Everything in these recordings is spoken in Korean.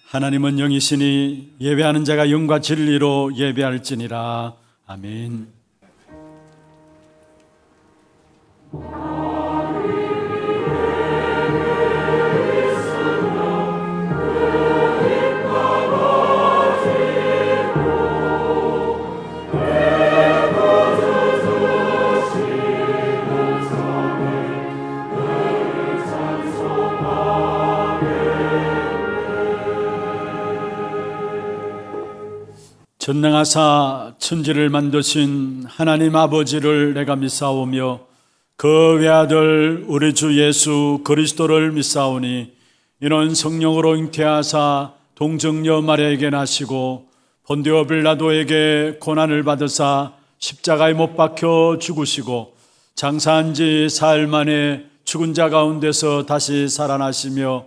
하나님은 영이시니 예배하는 자가 영과 진리로 예배할지니라. 아멘. 전능하사 천지를 만드신 하나님 아버지를 내가 믿사오며 그 외아들 우리 주 예수 그리스도를 믿사오니 이는 성령으로 잉태하사 동정녀 마리아에게 나시고 본디오 빌라도에게 고난을 받으사 십자가에 못 박혀 죽으시고 장사한 지 사흘 만에 죽은 자 가운데서 다시 살아나시며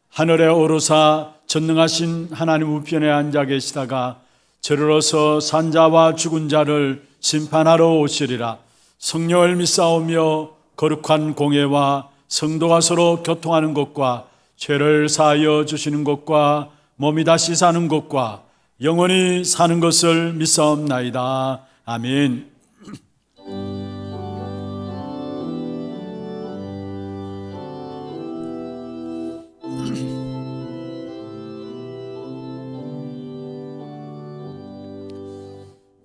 하늘에 오르사 전능하신 하나님 우편에 앉아 계시다가 저리로서 산자와 죽은 자를 심판하러 오시리라. 성령을 믿사오며 거룩한 공예와 성도가 서로 교통하는 것과 죄를 사하여 주시는 것과 몸이 다시 사는 것과 영원히 사는 것을 믿사옵나이다. 아멘.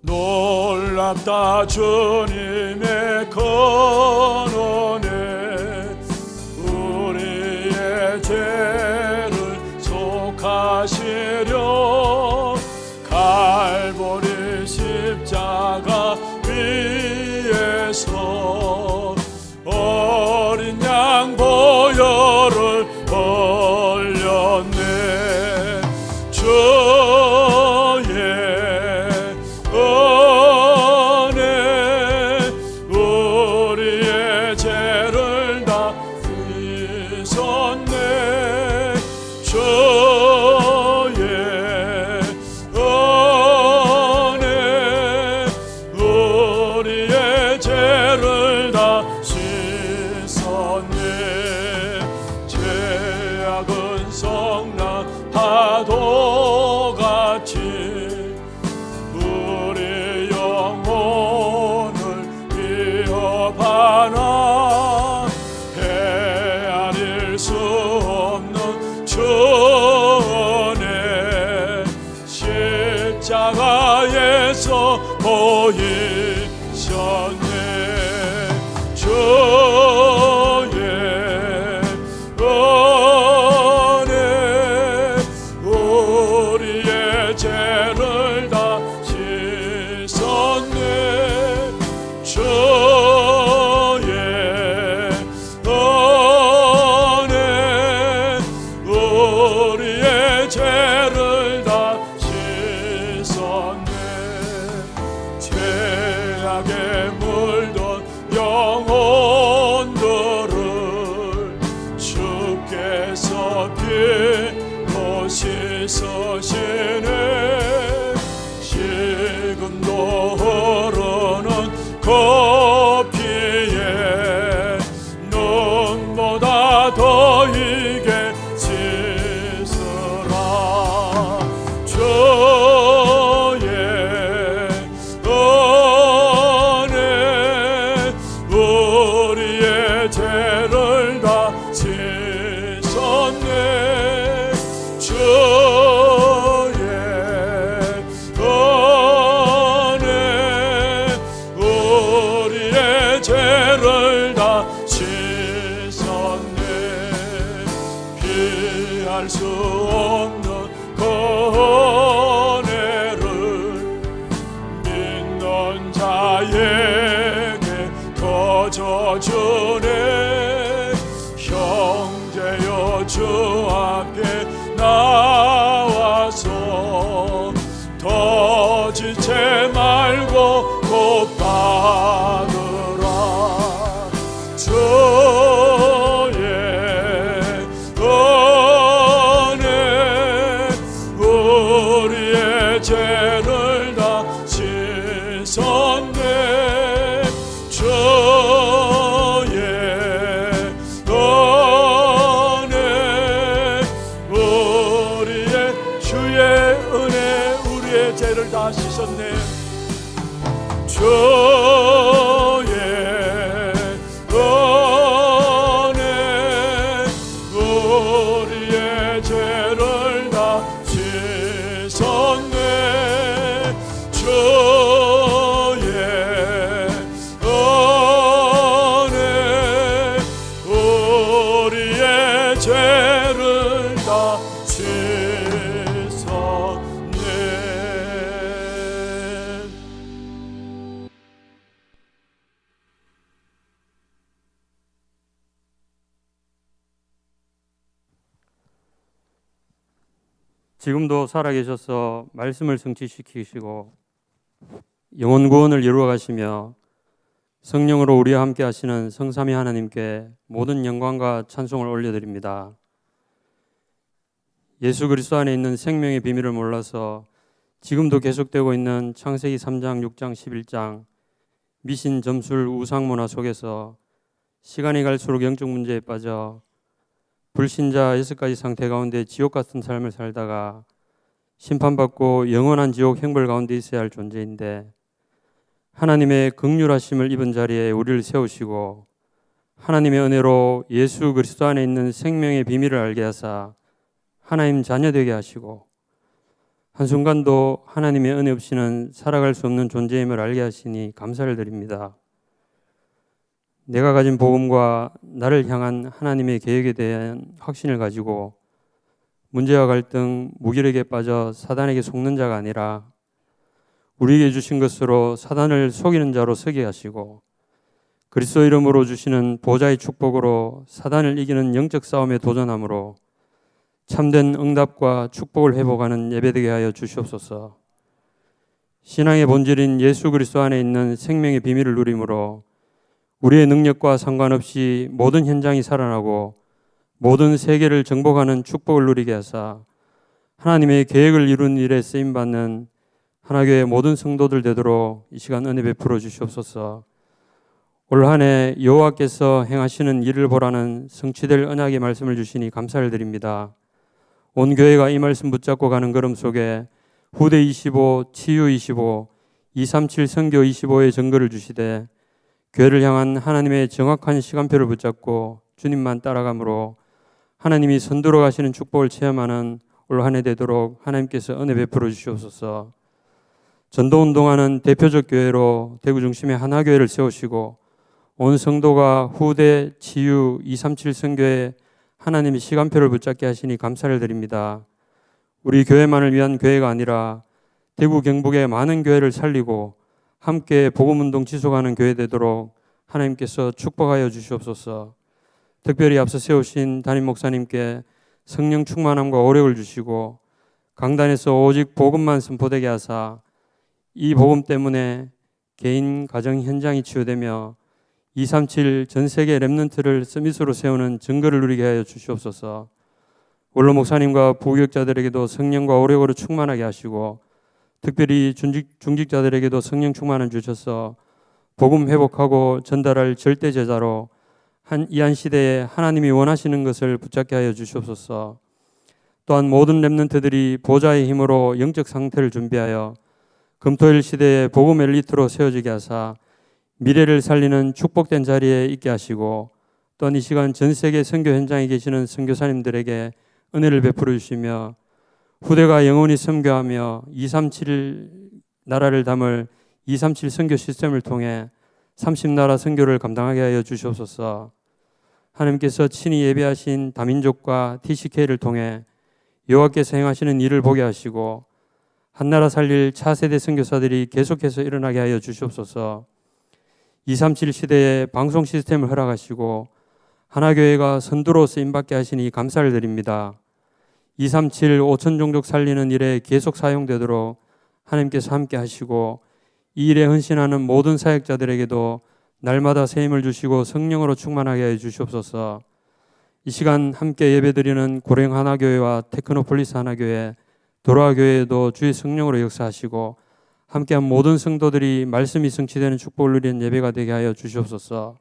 놀랍다 주님의 권원에 우리의 죄를 속하시려 갈보리 십자가 위에서 어린 양 보혈을 흘렸네. 십자가에서 보이셨네. 주의 은혜 우리의 죄를 다 씻었네. 주의 은혜 우리의 죄를 다 죄악에 물든 영혼들을 주께서 피로 씻으시네. 지금도 흐르는 그 피에 눈보다 더 이게 씻으라. 죄를 다 씻었네. 주의 은혜 우리의 죄를 다 씻었네. 피할 수 없는 그 은혜를 믿는 자에게 거저주네. 형제여 주 앞에 나와서 더 지체 말고 곧 받으라. 주의 은혜 인도하시셨네. 주의 은혜 우리의 죄를 다 씻었네. 주의 은혜 우리의 죄를 다 씻었네. 지금도 살아계셔서 말씀을 성취시키시고 영혼 구원을 이루어 가시며 성령으로 우리와 함께 하시는 성삼위 하나님께 모든 영광과 찬송을 올려드립니다. 예수 그리스도 안에 있는 생명의 비밀을 몰라서 지금도 계속되고 있는 창세기 3장, 6장, 11장 미신, 점술, 우상문화 속에서 시간이 갈수록 영적 문제에 빠져 불신자 6가지 상태 가운데 지옥 같은 삶을 살다가 심판받고 영원한 지옥 형벌 가운데 있어야 할 존재인데 하나님의 긍휼하심을 입은 자리에 우리를 세우시고 하나님의 은혜로 예수 그리스도 안에 있는 생명의 비밀을 알게 하사 하나님 자녀 되게 하시고 한순간도 하나님의 은혜 없이는 살아갈 수 없는 존재임을 알게 하시니 감사를 드립니다. 내가 가진 복음과 나를 향한 하나님의 계획에 대한 확신을 가지고 문제와 갈등, 무기력에 빠져 사단에게 속는 자가 아니라 우리에게 주신 것으로 사단을 속이는 자로 서게 하시고 그리스도 이름으로 주시는 보좌의 축복으로 사단을 이기는 영적 싸움에 도전함으로 참된 응답과 축복을 회복하는 예배되게 하여 주시옵소서. 신앙의 본질인 예수 그리스도 안에 있는 생명의 비밀을 누림으로 우리의 능력과 상관없이 모든 현장이 살아나고 모든 세계를 정복하는 축복을 누리게 하사 하나님의 계획을 이룬 일에 쓰임받는 하나교회 모든 성도들 되도록 이 시간 은혜 베풀어 주시옵소서. 올 한 해 여호와께서 행하시는 일을 보라는 성취될 언약의 말씀을 주시니 감사를 드립니다. 온 교회가 이 말씀 붙잡고 가는 걸음 속에 후대 25, 치유 25, 237 선교 25의 증거를 주시되 교회를 향한 하나님의 정확한 시간표를 붙잡고 주님만 따라가므로 하나님이 선두로 가시는 축복을 체험하는 올 한 해 되도록 하나님께서 은혜 베풀어 주시옵소서. 전도운동하는 대표적 교회로 대구 중심의 하나교회를 세우시고 온 성도가 후대, 치유, 237 선교에 하나님이 시간표를 붙잡게 하시니 감사를 드립니다. 우리 교회만을 위한 교회가 아니라 대구 경북의 많은 교회를 살리고 함께 복음운동 지속하는 교회 되도록 하나님께서 축복하여 주시옵소서. 특별히 앞서 세우신 담임 목사님께 성령 충만함과 오력을 주시고 강단에서 오직 복음만 선포되게 하사 이 복음 때문에 개인, 가정, 현장이 치유되며 237 전 세계 렘넌트를 서밋으로 세우는 증거를 누리게 하여 주시옵소서. 원로 목사님과 부교육자들에게도 성령과 오력으로 충만하게 하시고 특별히 중직자들에게도 성령 충만을 주셔서 복음 회복하고 전달할 절대 제자로 이 한 시대에 하나님이 원하시는 것을 붙잡게 하여 주시옵소서. 또한 모든 렘넌트들이 보좌의 힘으로 영적 상태를 준비하여 금토일 시대의 복음 엘리트로 세워지게 하사 미래를 살리는 축복된 자리에 있게 하시고 또한 이 시간 전 세계 선교 현장에 계시는 선교사님들에게 은혜를 베풀어 주시며 후대가 영원히 선교하며 237 나라를 담을 237 선교 시스템을 통해 30나라 선교를 감당하게 하여 주시옵소서. 하나님께서 친히 예배하신 다민족과 TCK를 통해 여호와께서 행하시는 일을 보게 하시고 한나라 살릴 차세대 선교사들이 계속해서 일어나게 하여 주시옵소서. 237 시대에 방송 시스템을 허락하시고 하나교회가 선두로 쓰임받게 하시니 감사를 드립니다. 237 5천 종족 살리는 일에 계속 사용되도록 하나님께서 함께 하시고 이 일에 헌신하는 모든 사역자들에게도 날마다 새 힘을 주시고 성령으로 충만하게 해 주시옵소서. 이 시간 함께 예배드리는 고령 하나교회와 테크노폴리스 하나교회, 도라교회에도 주의 성령으로 역사하시고 함께한 모든 성도들이 말씀이 성취되는 축복을 누리는 예배가 되게 하여 주시옵소서.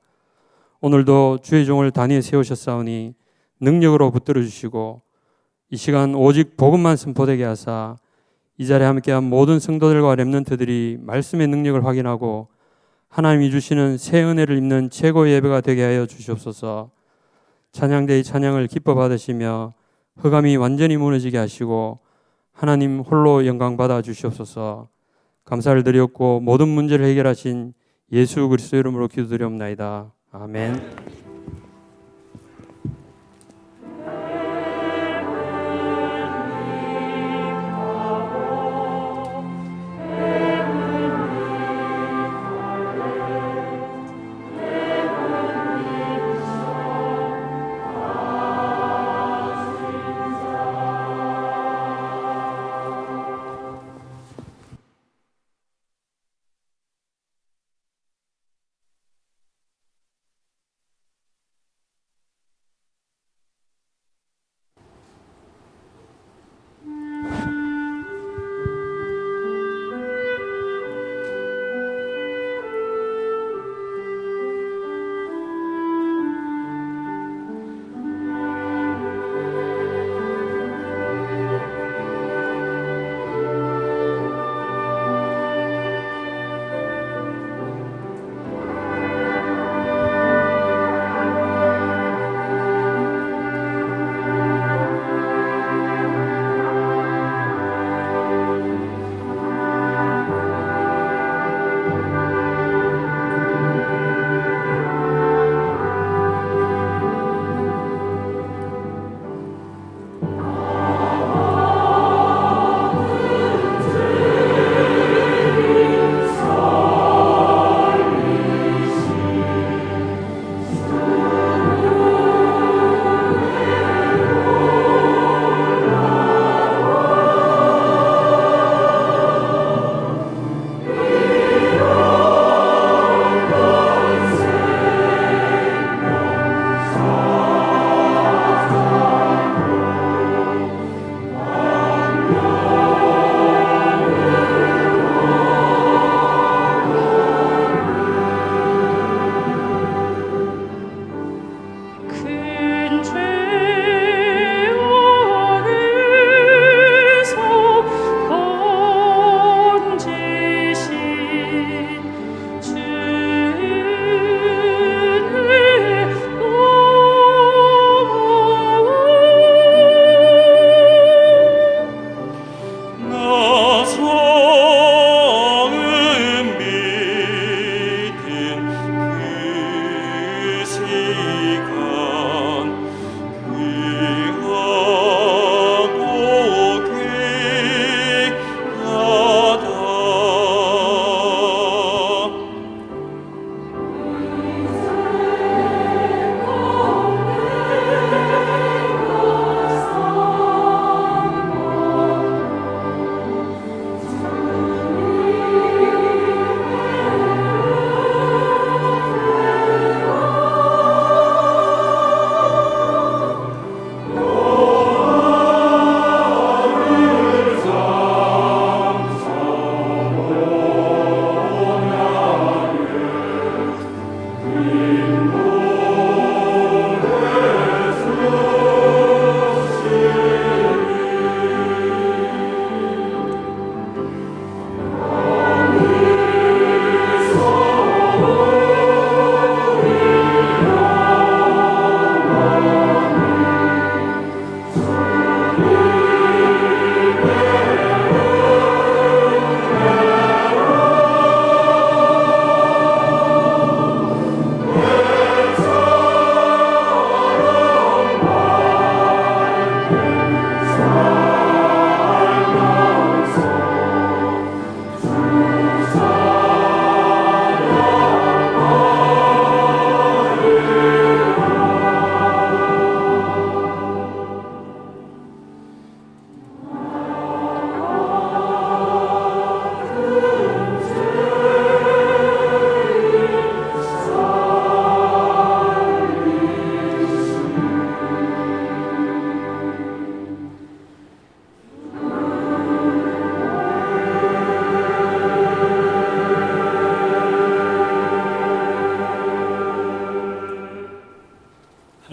오늘도 주의 종을 단위에 세우셨사오니 능력으로 붙들어 주시고 이 시간 오직 복음만 선포되게 하사 이 자리에 함께한 모든 성도들과 렘넌트들이 말씀의 능력을 확인하고 하나님이 주시는 새 은혜를 입는 최고의 예배가 되게 하여 주시옵소서. 찬양대의 찬양을 기뻐 받으시며 흑암이 완전히 무너지게 하시고 하나님 홀로 영광 받아 주시옵소서. 감사를 드렸고 모든 문제를 해결하신 예수 그리스도 이름으로 기도드리옵나이다. 아멘.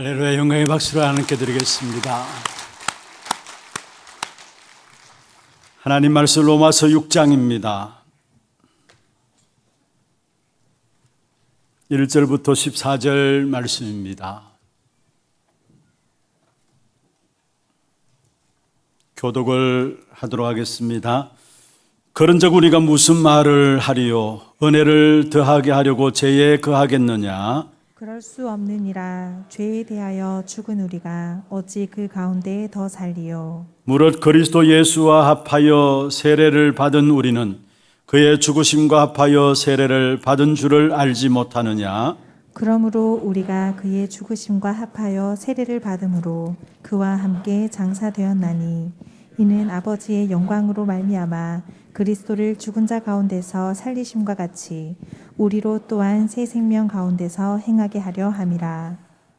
할렐루야. 영광의 박수를 하나님께 드리겠습니다. 하나님 말씀 로마서 6장입니다. 1절부터 14절 말씀입니다. 교독을 하도록 하겠습니다. 그런즉 우리가 무슨 말을 하리요? 은혜를 더하게 하려고 죄에 거하겠느냐? 그럴 수 없느니라. 죄에 대하여 죽은 우리가 어찌 그 가운데 더 살리요? 무릇 그리스도 예수와 합하여 세례를 받은 우리는 그의 죽으심과 합하여 세례를 받은 줄을 알지 못하느냐? 그러므로 우리가 그의 죽으심과 합하여 세례를 받음으로 그와 함께 장사되었나니 이는 아버지의 영광으로 말미암아 그리스도를 죽은 자 가운데서 살리심과 같이 우리로 또한 새 생명 가운데서 행하게 하려 함이라.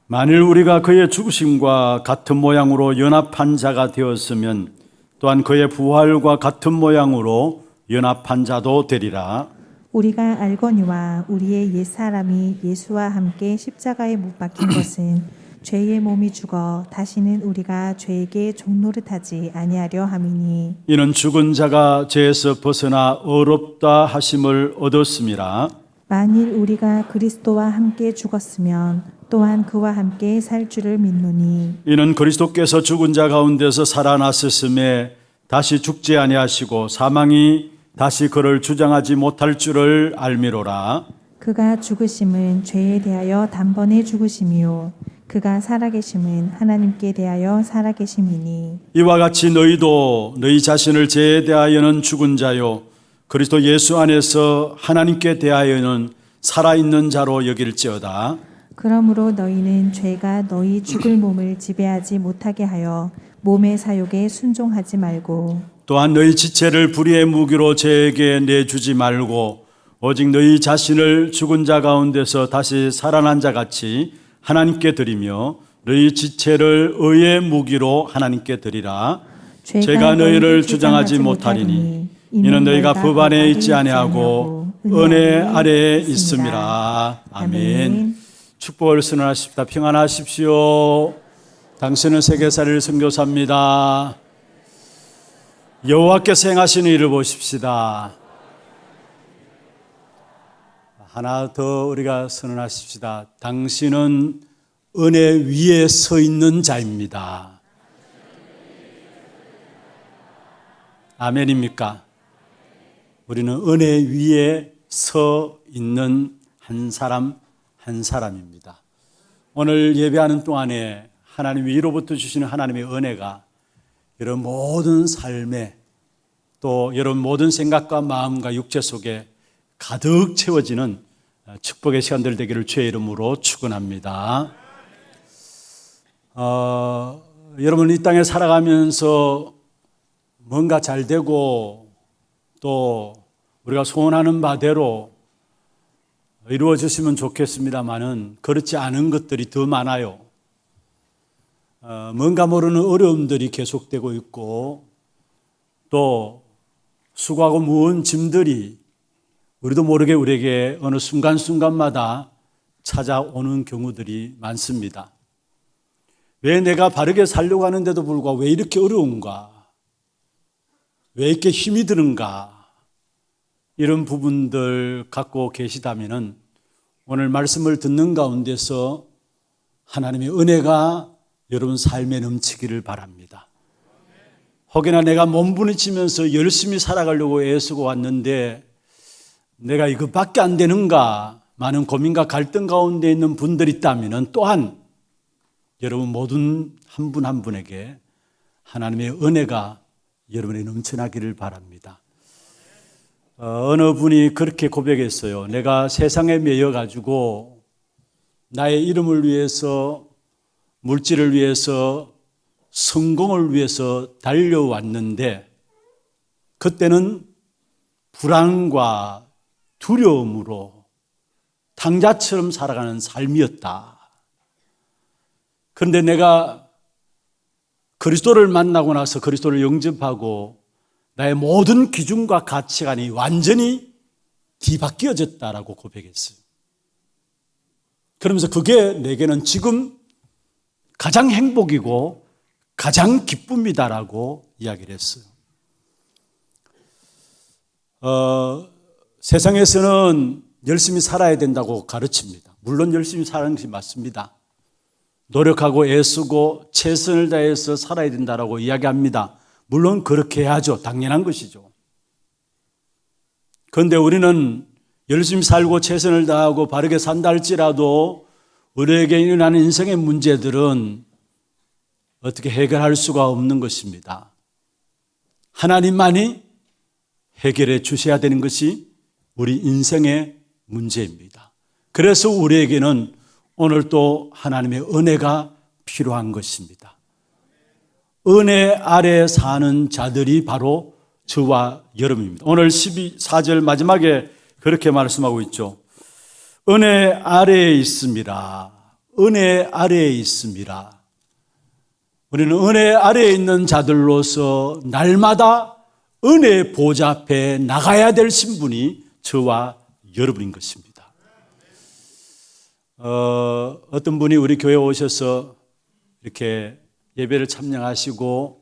만일 우리가 그의 죽으심과 같은 모양으로 연합한 자가 되었으면 또한 그의 부활과 같은 모양으로 연합한 자도 되리라. 우리가 알거니와 우리의 옛사람이 예수와 함께 십자가에 못 박힌 것은 죄의 몸이 죽어 다시는 우리가 죄에게 종노릇하지 아니하려 함이니 이는 죽은 자가 죄에서 벗어나 의롭다 하심을 얻었음이라. 만일 우리가 그리스도와 함께 죽었으면 또한 그와 함께 살 줄을 믿노니 이는 그리스도께서 죽은 자 가운데서 살아났으심에 다시 죽지 아니하시고 사망이 다시 그를 주장하지 못할 줄을 알미로라. 그가 죽으심은 죄에 대하여 단번에 죽으심이요 그가 살아계심은 하나님께 대하여 살아계심이니 이와 같이 너희도 너희 자신을 죄에 대하여는 죽은 자요 그리스도 예수 안에서 하나님께 대하여는 살아있는 자로 여길지어다. 그러므로 너희는 죄가 너희 죽을 몸을 지배하지 못하게 하여 몸의 사욕에 순종하지 말고 또한 너희 지체를 불의의 무기로 죄에게 내주지 말고 오직 너희 자신을 죽은 자 가운데서 다시 살아난 자 같이 하나님께 드리며 너희 지체를 의의 무기로 하나님께 드리라. 죄가 너희를 주장하지 못하리니 이는 너희가 법 안에 있지 아니하고 은혜 아래에 있음이라. 아멘. 축복을 선언하십시다. 평안하십시오. 당신은 세계사를 선교사입니다. 여호와께서 행하시는 일을 보십시다. 하나 더 우리가 선언하십시다. 당신은 은혜 위에 서 있는 자입니다. 아멘입니까? 우리는 은혜 위에 서 있는 한 사람 한 사람입니다. 오늘 예배하는 동안에 하나님 위로부터 주시는 하나님의 은혜가 여러분 모든 삶에 또 여러분 모든 생각과 마음과 육체 속에 가득 채워지는 축복의 시간들 되기를 주의 이름으로 축원합니다. 여러분 이 땅에 살아가면서 뭔가 잘 되고 또 우리가 소원하는 바대로 이루어졌으면 좋겠습니다만은 그렇지 않은 것들이 더 많아요. 뭔가 모르는 어려움들이 계속되고 있고 또 수고하고 무거운 짐들이 우리도 모르게 우리에게 어느 순간순간마다 찾아오는 경우들이 많습니다. 왜 내가 바르게 살려고 하는데도 불구하고 왜 이렇게 어려운가? 왜 이렇게 힘이 드는가? 이런 부분들 갖고 계시다면 오늘 말씀을 듣는 가운데서 하나님의 은혜가 여러분 삶에 넘치기를 바랍니다. 혹여나 내가 몸부림치면서 열심히 살아가려고 애쓰고 왔는데 내가 이것밖에 안 되는가? 많은 고민과 갈등 가운데 있는 분들이 있다면 또한 여러분 모든 한 분 한 분에게 하나님의 은혜가 여러분에 넘쳐나기를 바랍니다. 어느 분이 그렇게 고백했어요. 내가 세상에 매여가지고 나의 이름을 위해서 물질을 위해서 성공을 위해서 달려왔는데 그때는 불안과 두려움으로 탕자처럼 살아가는 삶이었다. 그런데 내가 그리스도를 만나고 나서 그리스도를 영접하고 나의 모든 기준과 가치관이 완전히 뒤바뀌어졌다라고 고백했어요. 그러면서 그게 내게는 지금 가장 행복이고 가장 기쁨이다라고 이야기를 했어요. 세상에서는 열심히 살아야 된다고 가르칩니다. 물론 열심히 사는 것이 맞습니다. 노력하고 애쓰고 최선을 다해서 살아야 된다고 이야기합니다. 물론 그렇게 해야죠. 당연한 것이죠. 그런데 우리는 열심히 살고 최선을 다하고 바르게 산다 할지라도 우리에게 일어나는 인생의 문제들은 어떻게 해결할 수가 없는 것입니다. 하나님만이 해결해 주셔야 되는 것이 우리 인생의 문제입니다. 그래서 우리에게는 오늘 또 하나님의 은혜가 필요한 것입니다. 은혜 아래 사는 자들이 바로 저와 여러분입니다. 오늘 12절 마지막에 그렇게 말씀하고 있죠. 은혜 아래에 있습니다. 은혜 아래에 있습니다. 우리는 은혜 아래에 있는 자들로서 날마다 은혜 보좌 앞에 나가야 될 신분이 저와 여러분인 것입니다. 어떤 분이 우리 교회에 오셔서 이렇게 예배를 참여하시고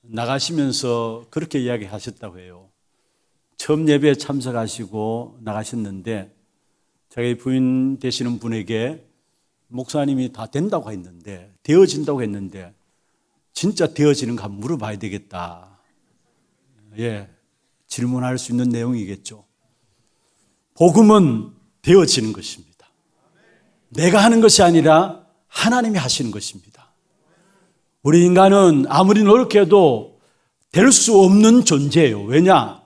나가시면서 그렇게 이야기하셨다고 해요. 처음 예배에 참석하시고 나가셨는데 자기 부인 되시는 분에게 목사님이 다 된다고 했는데, 되어진다고 했는데 진짜 되어지는가 한번 물어봐야 되겠다. 질문할 수 있는 내용이겠죠. 복음은 되어지는 것입니다. 내가 하는 것이 아니라 하나님이 하시는 것입니다. 우리 인간은 아무리 노력해도 될 수 없는 존재예요. 왜냐?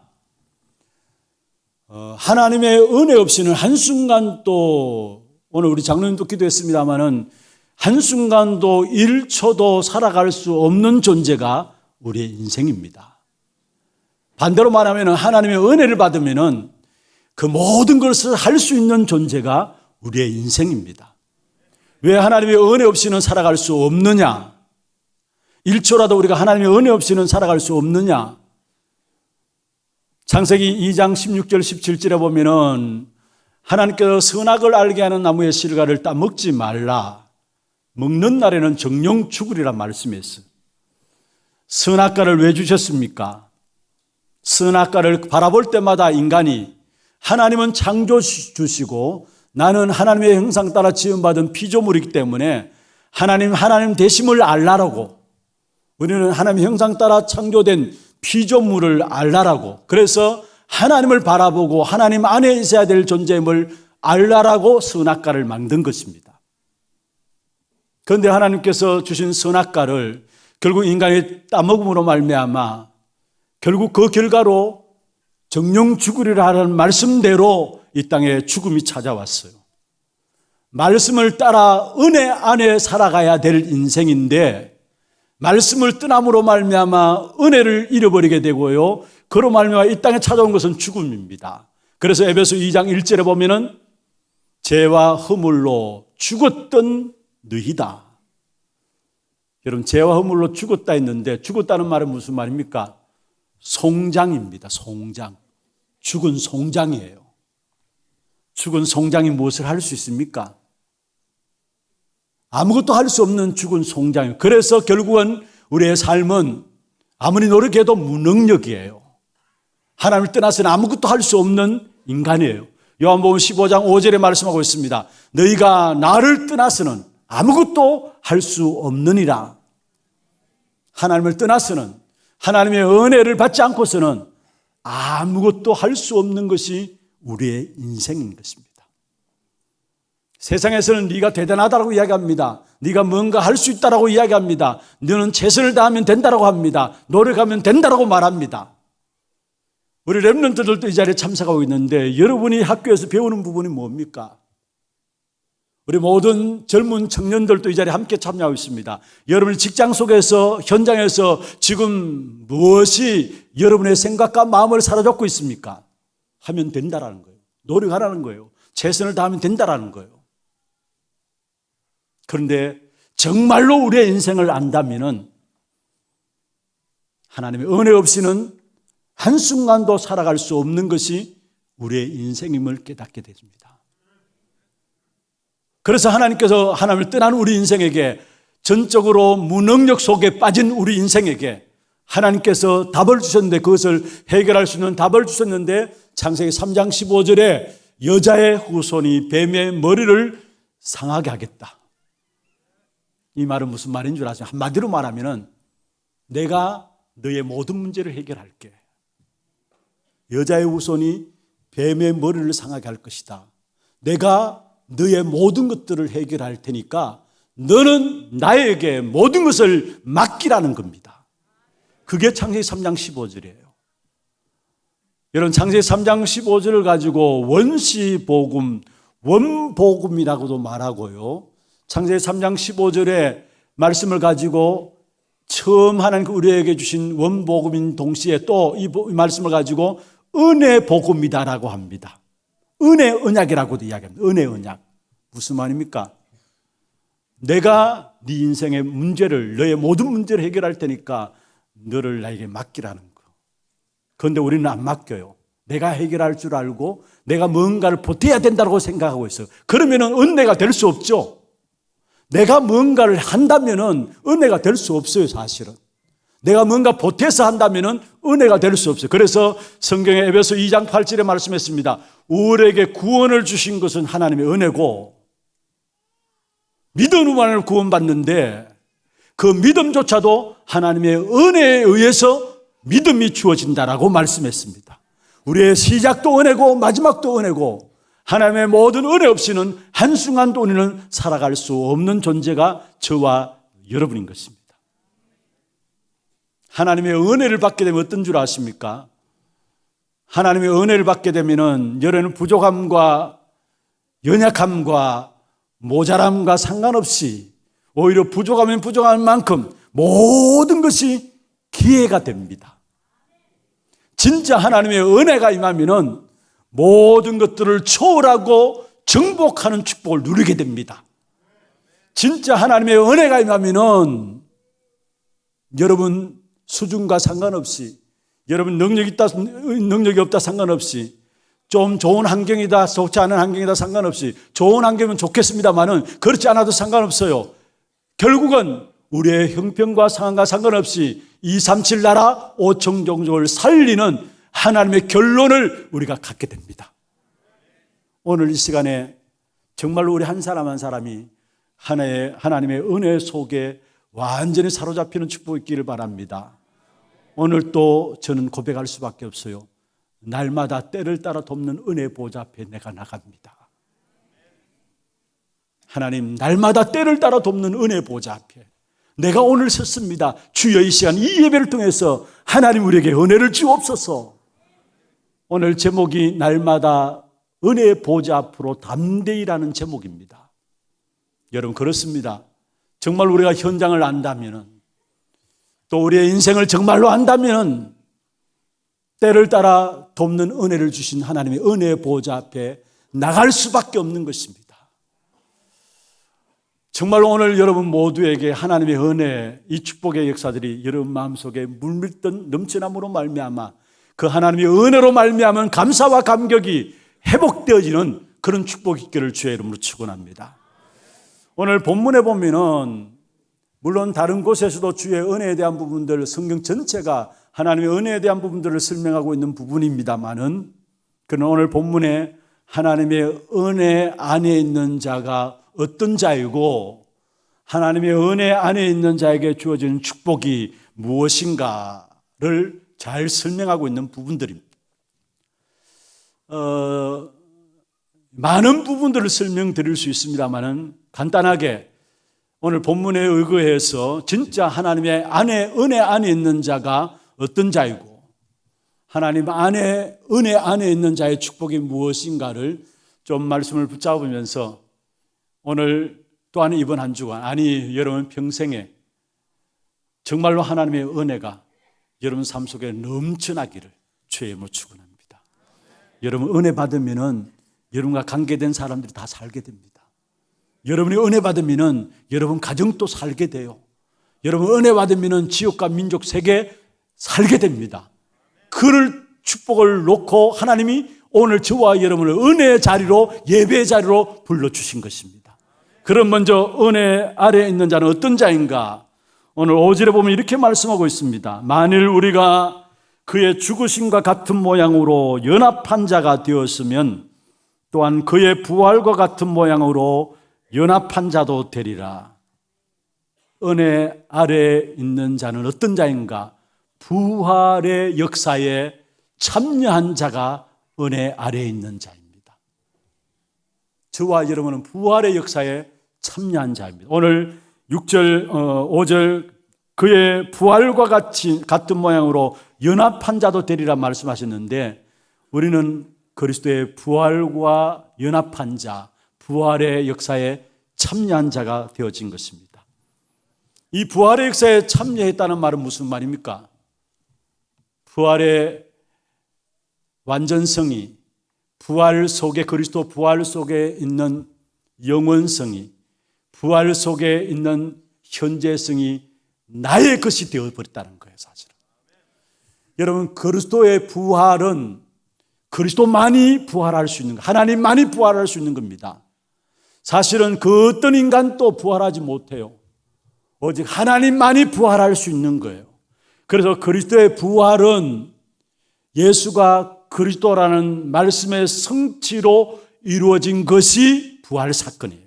하나님의 은혜 없이는 한순간도, 오늘 우리 장로님도 기도했습니다마는 한순간도 1초도 살아갈 수 없는 존재가 우리의 인생입니다. 반대로 말하면 하나님의 은혜를 받으면 그 모든 것을 할 수 있는 존재가 우리의 인생입니다. 왜 하나님의 은혜 없이는 살아갈 수 없느냐? 1초라도 우리가 하나님의 은혜 없이는 살아갈 수 없느냐? 창세기 2장 16절 17절에 보면은 하나님께서 선악을 알게 하는 나무의 실과를 따먹지 말라. 먹는 날에는 정령 죽으리라 말씀했어요. 선악과를 왜 주셨습니까? 선악과를 바라볼 때마다 인간이 하나님은 창조주시고 나는 하나님의 형상 따라 지음받은 피조물이기 때문에 하나님 되심을 알라라고, 우리는 하나님의 형상 따라 창조된 피조물을 알라라고, 그래서 하나님을 바라보고 하나님 안에 있어야 될 존재임을 알라라고 선악과를 만든 것입니다. 그런데 하나님께서 주신 선악과를 결국 인간이 따먹음으로 말미암아 결국 그 결과로 정령 죽으리라 하는 말씀대로 이 땅에 죽음이 찾아왔어요. 말씀을 따라 은혜 안에 살아가야 될 인생인데 말씀을 떠남으로 말미암아 은혜를 잃어버리게 되고요, 그로 말미암아 이 땅에 찾아온 것은 죽음입니다. 그래서 에베소 2장 1절에 보면은 죄와 허물로 죽었던 너희다. 여러분, 죄와 허물로 죽었다 했는데 죽었다는 말은 무슨 말입니까? 송장입니다. 송장. 죽은 송장이에요. 죽은 송장이 무엇을 할 수 있습니까? 아무것도 할 수 없는 죽은 송장이에요. 그래서 결국은 우리의 삶은 아무리 노력해도 무능력이에요. 하나님을 떠나서는 아무것도 할 수 없는 인간이에요. 요한복음 15장 5절에 말씀하고 있습니다. 너희가 나를 떠나서는 아무것도 할 수 없느니라. 하나님을 떠나서는, 하나님의 은혜를 받지 않고서는 아무것도 할 수 없는 것이 우리의 인생인 것입니다. 세상에서는 네가 대단하다고 이야기합니다. 네가 뭔가 할 수 있다고 이야기합니다. 너는 최선을 다하면 된다고 합니다. 노력하면 된다고 말합니다. 우리 렘넌트들도 이 자리에 참석하고 있는데 여러분이 학교에서 배우는 부분이 뭡니까? 우리 모든 젊은 청년들도 이 자리에 함께 참여하고 있습니다. 여러분의 직장 속에서, 현장에서 지금 무엇이 여러분의 생각과 마음을 사로잡고 있습니까? 하면 된다라는 거예요. 노력하라는 거예요. 최선을 다하면 된다라는 거예요. 그런데 정말로 우리의 인생을 안다면은 하나님의 은혜 없이는 한순간도 살아갈 수 없는 것이 우리의 인생임을 깨닫게 됩니다. 그래서 하나님께서 하나님을 떠난 우리 인생에게, 전적으로 무능력 속에 빠진 우리 인생에게 하나님께서 답을 주셨는데, 그것을 해결할 수 있는 답을 주셨는데, 창세기 3장 15절에 여자의 후손이 뱀의 머리를 상하게 하겠다. 이 말은 무슨 말인 줄 아세요? 한마디로 말하면 내가 너의 모든 문제를 해결할게. 여자의 후손이 뱀의 머리를 상하게 할 것이다. 내가 너의 모든 것들을 해결할 테니까 너는 나에게 모든 것을 맡기라는 겁니다. 그게 창세기 3장 15절이에요. 여러분, 창세기 3장 15절을 가지고 원시복음, 원복음이라고도 말하고요. 창세기 3장 15절의 말씀을 가지고 처음 하나님 우리에게 주신 원복음인 동시에 또 이 말씀을 가지고 은혜복음이다라고 합니다. 은혜 언약이라고도 이야기합니다. 은혜 언약. 무슨 말입니까? 내가 네 인생의 문제를, 너의 모든 문제를 해결할 테니까 너를 나에게 맡기라는 거. 그런데 우리는 안 맡겨요. 내가 해결할 줄 알고 내가 뭔가를 보태야 된다고 생각하고 있어요. 그러면은 은혜가 될 수 없죠. 내가 뭔가를 한다면은 은혜가 될 수 없어요, 사실은. 내가 뭔가 보태서 한다면은 은혜가 될 수 없어요. 그래서 성경에 에베소 2장 8절에 말씀했습니다. 우리에게 구원을 주신 것은 하나님의 은혜고, 믿음으로만 구원받는데 그 믿음조차도 하나님의 은혜에 의해서 믿음이 주어진다라고 말씀했습니다. 우리의 시작도 은혜고 마지막도 은혜고, 하나님의 모든 은혜 없이는 한순간도 우리는 살아갈 수 없는 존재가 저와 여러분인 것입니다. 하나님의 은혜를 받게 되면 어떤 줄 아십니까? 하나님의 은혜를 받게 되면은 여러분 부족함과 연약함과 모자람과 상관없이 오히려 부족하면 부족한 만큼 모든 것이 기회가 됩니다. 진짜 하나님의 은혜가 임하면은 모든 것들을 초월하고 정복하는 축복을 누리게 됩니다. 진짜 하나님의 은혜가 임하면은 여러분 수준과 상관없이, 여러분 능력이 있다 능력이 없다 상관없이, 좀 좋은 환경이다 좋지 않은 환경이다 상관없이, 좋은 환경이면 좋겠습니다만은 그렇지 않아도 상관없어요. 결국은 우리의 형편과 상황과 상관없이 237 나라 5천 종족을 살리는 하나님의 결론을 우리가 갖게 됩니다. 오늘 이 시간에 정말로 우리 한 사람 한 사람이 하나님의 은혜 속에 완전히 사로잡히는 축복이 있기를 바랍니다. 오늘 또 저는 고백할 수밖에 없어요. 날마다 때를 따라 돕는 은혜 보좌 앞에 내가 나갑니다. 하나님, 날마다 때를 따라 돕는 은혜 보좌 앞에 내가 오늘 섰습니다. 주여, 이 시간 이 예배를 통해서 하나님 우리에게 은혜를 주옵소서. 오늘 제목이 날마다 은혜 보좌 앞으로 담대히라는 제목입니다. 여러분, 그렇습니다. 정말 우리가 현장을 안다면, 또 우리의 인생을 정말로 안다면 때를 따라 돕는 은혜를 주신 하나님의 은혜 보좌 앞에 나갈 수밖에 없는 것입니다. 정말로 오늘 여러분 모두에게 하나님의 은혜, 이 축복의 역사들이 여러분 마음속에 물밀던 넘쳐남으로 말미암아 그 하나님의 은혜로 말미암은 감사와 감격이 회복되어지는 그런 축복이 있기를 주의 이름으로 축원합니다. 오늘 본문에 보면은 물론 다른 곳에서도 주의 은혜에 대한 부분들, 성경 전체가 하나님의 은혜에 대한 부분들을 설명하고 있는 부분입니다만은, 그러나 오늘 본문에 하나님의 은혜 안에 있는 자가 어떤 자이고 하나님의 은혜 안에 있는 자에게 주어지는 축복이 무엇인가를 잘 설명하고 있는 부분들입니다. 많은 부분들을 설명드릴 수 있습니다만은 간단하게 오늘 본문에 의거해서 진짜 하나님의 은혜 안에 있는 자가 어떤 자이고 하나님 안에 은혜 안에 있는 자의 축복이 무엇인가를 좀 말씀을 붙잡으면서 오늘 또한 이번 한 주간, 아니 여러분 평생에 정말로 하나님의 은혜가 여러분 삶 속에 넘쳐나기를 주의 이름으로 축원합니다. 여러분 은혜 받으면은 여러분과 관계된 사람들이 다 살게 됩니다. 여러분이 은혜 받으면은 여러분 가정도 살게 돼요. 여러분 은혜 받으면은 지역과 민족 세계 살게 됩니다. 그를 축복을 놓고 하나님이 오늘 저와 여러분을 은혜의 자리로, 예배의 자리로 불러주신 것입니다. 그럼 먼저 은혜 아래에 있는 자는 어떤 자인가? 오늘 5절에 보면 이렇게 말씀하고 있습니다. 만일 우리가 그의 죽으심과 같은 모양으로 연합한 자가 되었으면 또한 그의 부활과 같은 모양으로 연합한 자도 되리라. 은혜 아래에 있는 자는 어떤 자인가? 부활의 역사에 참여한 자가 은혜 아래에 있는 자입니다. 저와 여러분은 부활의 역사에 참여한 자입니다. 오늘 6절, 5절 그의 부활과 같은 모양으로 연합한 자도 되리라 말씀하셨는데 우리는 그리스도의 부활과 연합한 자, 부활의 역사에 참여한 자가 되어진 것입니다. 이 부활의 역사에 참여했다는 말은 무슨 말입니까? 부활의 완전성이 부활 속에 그리스도 부활 속에 있는 영원성이 부활 속에 있는 현재성이 나의 것이 되어버렸다는 거예요, 사실은. 여러분, 그리스도의 부활은 그리스도만이 부활할 수 있는 거, 하나님만이 부활할 수 있는 겁니다. 사실은 그 어떤 인간도 부활하지 못해요. 오직 하나님만이 부활할 수 있는 거예요. 그래서 그리스도의 부활은 예수가 그리스도라는 말씀의 성취로 이루어진 것이 부활 사건이에요.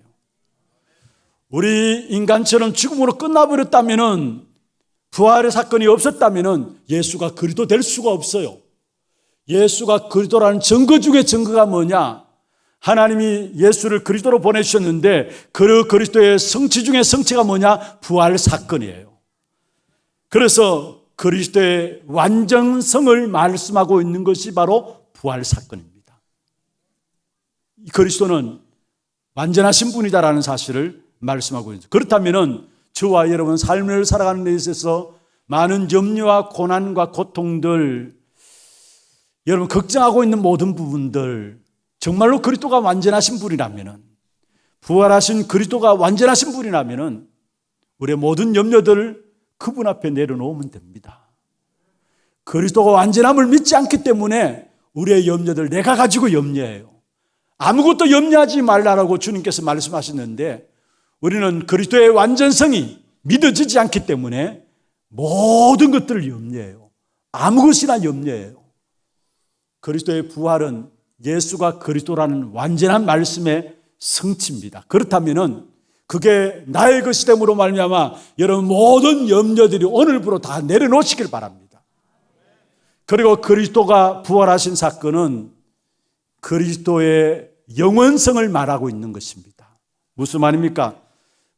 우리 인간처럼 죽음으로 끝나버렸다면 부활의 사건이 없었다면 예수가 그리스도 될 수가 없어요. 예수가 그리스도라는 증거 중에 증거가 뭐냐? 하나님이 예수를 그리스도로 보내주셨는데 그 그리스도의 성취 중에 성취가 뭐냐? 부활 사건이에요. 그래서 그리스도의 완전성을 말씀하고 있는 것이 바로 부활 사건입니다. 그리스도는 완전하신 분이다라는 사실을 말씀하고 있습니다. 그렇다면 저와 여러분 삶을 살아가는 데 있어서 많은 염려와 고난과 고통들, 여러분 걱정하고 있는 모든 부분들, 정말로 그리스도가 완전하신 분이라면, 부활하신 그리스도가 완전하신 분이라면 우리의 모든 염려들 그분 앞에 내려놓으면 됩니다. 그리스도가 완전함을 믿지 않기 때문에 우리의 염려들 내가 가지고 염려해요. 아무것도 염려하지 말라라고 주님께서 말씀하셨는데 우리는 그리스도의 완전성이 믿어지지 않기 때문에 모든 것들을 염려해요. 아무 것이나 염려해요. 그리스도의 부활은 예수가 그리스도라는 완전한 말씀의 성취입니다. 그렇다면 그게 나의 것이 됨으로 말미암아 여러분 모든 염려들이 오늘부로 다 내려놓으시길 바랍니다. 그리고 그리스도가 부활하신 사건은 그리스도의 영원성을 말하고 있는 것입니다. 무슨 말입니까?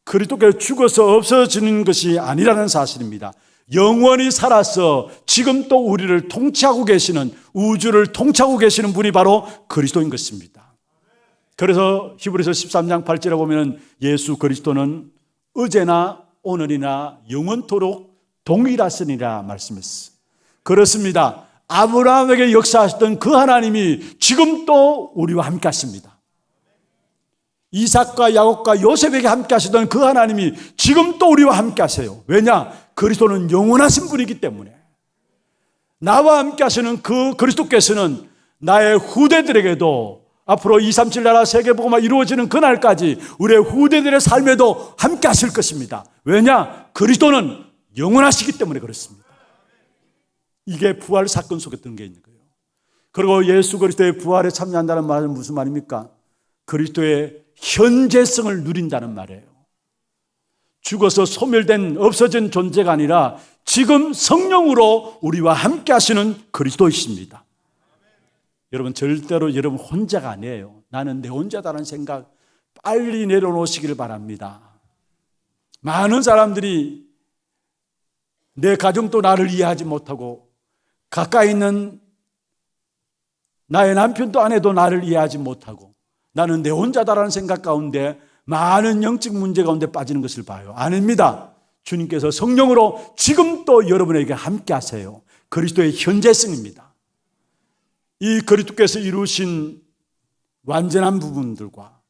그리스도께서 죽어서 없어지는 것이 아니라는 사실입니다. 영원히 살아서 지금 또 우리를 통치하고 계시는, 우주를 통치하고 계시는 분이 바로 그리스도인 것입니다. 그래서 히브리서 13장 8절에 보면 예수 그리스도는 어제나 오늘이나 영원토록 동일하시니라 말씀했어요. 그렇습니다. 아브라함에게 역사하셨던 그 하나님이 지금 또 우리와 함께 하십니다. 이삭과 야곱과 요셉에게 함께 하시던 그 하나님이 지금 또 우리와 함께 하세요. 왜냐? 그리스도는 영원하신 분이기 때문에. 나와 함께 하시는 그 그리스도께서는 나의 후대들에게도 앞으로 237 나라 세계복음화 이루어지는 그날까지 우리의 후대들의 삶에도 함께 하실 것입니다. 왜냐? 그리스도는 영원하시기 때문에 그렇습니다. 이게 부활 사건 속에 든 게 있는 거예요. 그리고 예수 그리스도의 부활에 참여한다는 말은 무슨 말입니까? 그리스도의 현재성을 누린다는 말이에요. 죽어서 소멸된 없어진 존재가 아니라 지금 성령으로 우리와 함께 하시는 그리스도이십니다. 여러분 절대로 여러분 혼자가 아니에요. 나는 내 혼자다라는 생각 빨리 내려놓으시기를 바랍니다. 많은 사람들이 내 가정도 나를 이해하지 못하고 가까이 있는 나의 남편도 아내도 나를 이해하지 못하고 나는 내 혼자다라는 생각 가운데 많은 영적 문제 가운데 빠지는 것을 봐요. 아닙니다. 주님께서 성령으로 지금 또 여러분에게 함께 하세요. 그리스도의 현재성입니다. 이 그리스도께서 이루신 완전한 부분들과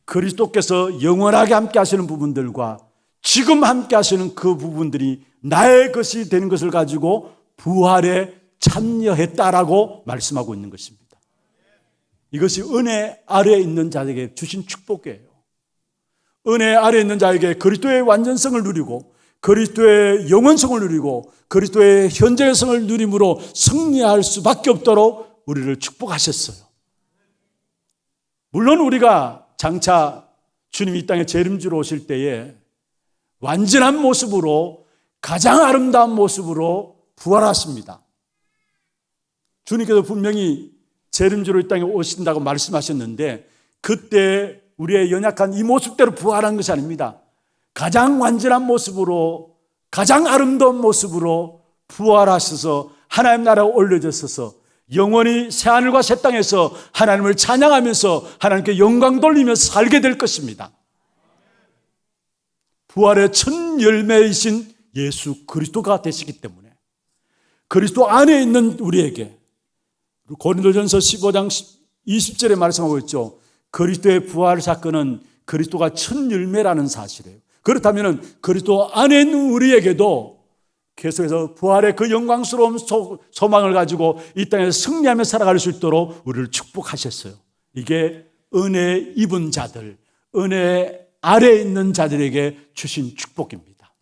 그리스도께서 영원하게 함께 하시는 부분들과 지금 함께 하시는 그 부분들이 나의 것이 되는 것을 가지고 부활에 참여했다라고 말씀하고 있는 것입니다. 이것이 은혜 아래에 있는 자에게 주신 축복이에요. 은혜 아래에 있는 자에게 그리스도의 완전성을 누리고 그리스도의 영원성을 누리고 그리스도의 현재성을 누림으로 승리할 수밖에 없도록 우리를 축복하셨어요. 물론 우리가 장차 주님이 이 땅에 재림주로 오실 때에 완전한 모습으로 가장 아름다운 모습으로 부활하십니다. 주님께서 분명히 재림주로 이 땅에 오신다고 말씀하셨는데 그때 우리의 연약한 이 모습대로 부활한 것이 아닙니다. 가장 완전한 모습으로 가장 아름다운 모습으로 부활하셔서 하나님 나라에 올려졌어서 영원히 새하늘과 새 땅에서 하나님을 찬양하면서 하나님께 영광 돌리면서 살게 될 것입니다. 부활의 첫 열매이신 예수 그리스도가 되시기 때문에 그리스도 안에 있는 우리에게 고린도전서 15장 20절에 말씀하고 있죠. 그리스도의 부활 사건은 그리스도가 첫 열매라는 사실이에요. 그렇다면 그리스도 안에 있는 우리에게도 계속해서 부활의 그 영광스러운 소망을 가지고 이 땅에서 승리하며 살아갈 수 있도록 우리를 축복하셨어요. 이게 은혜 입은 자들, 은혜 아래에 있는 자들에게 주신 축복입니다.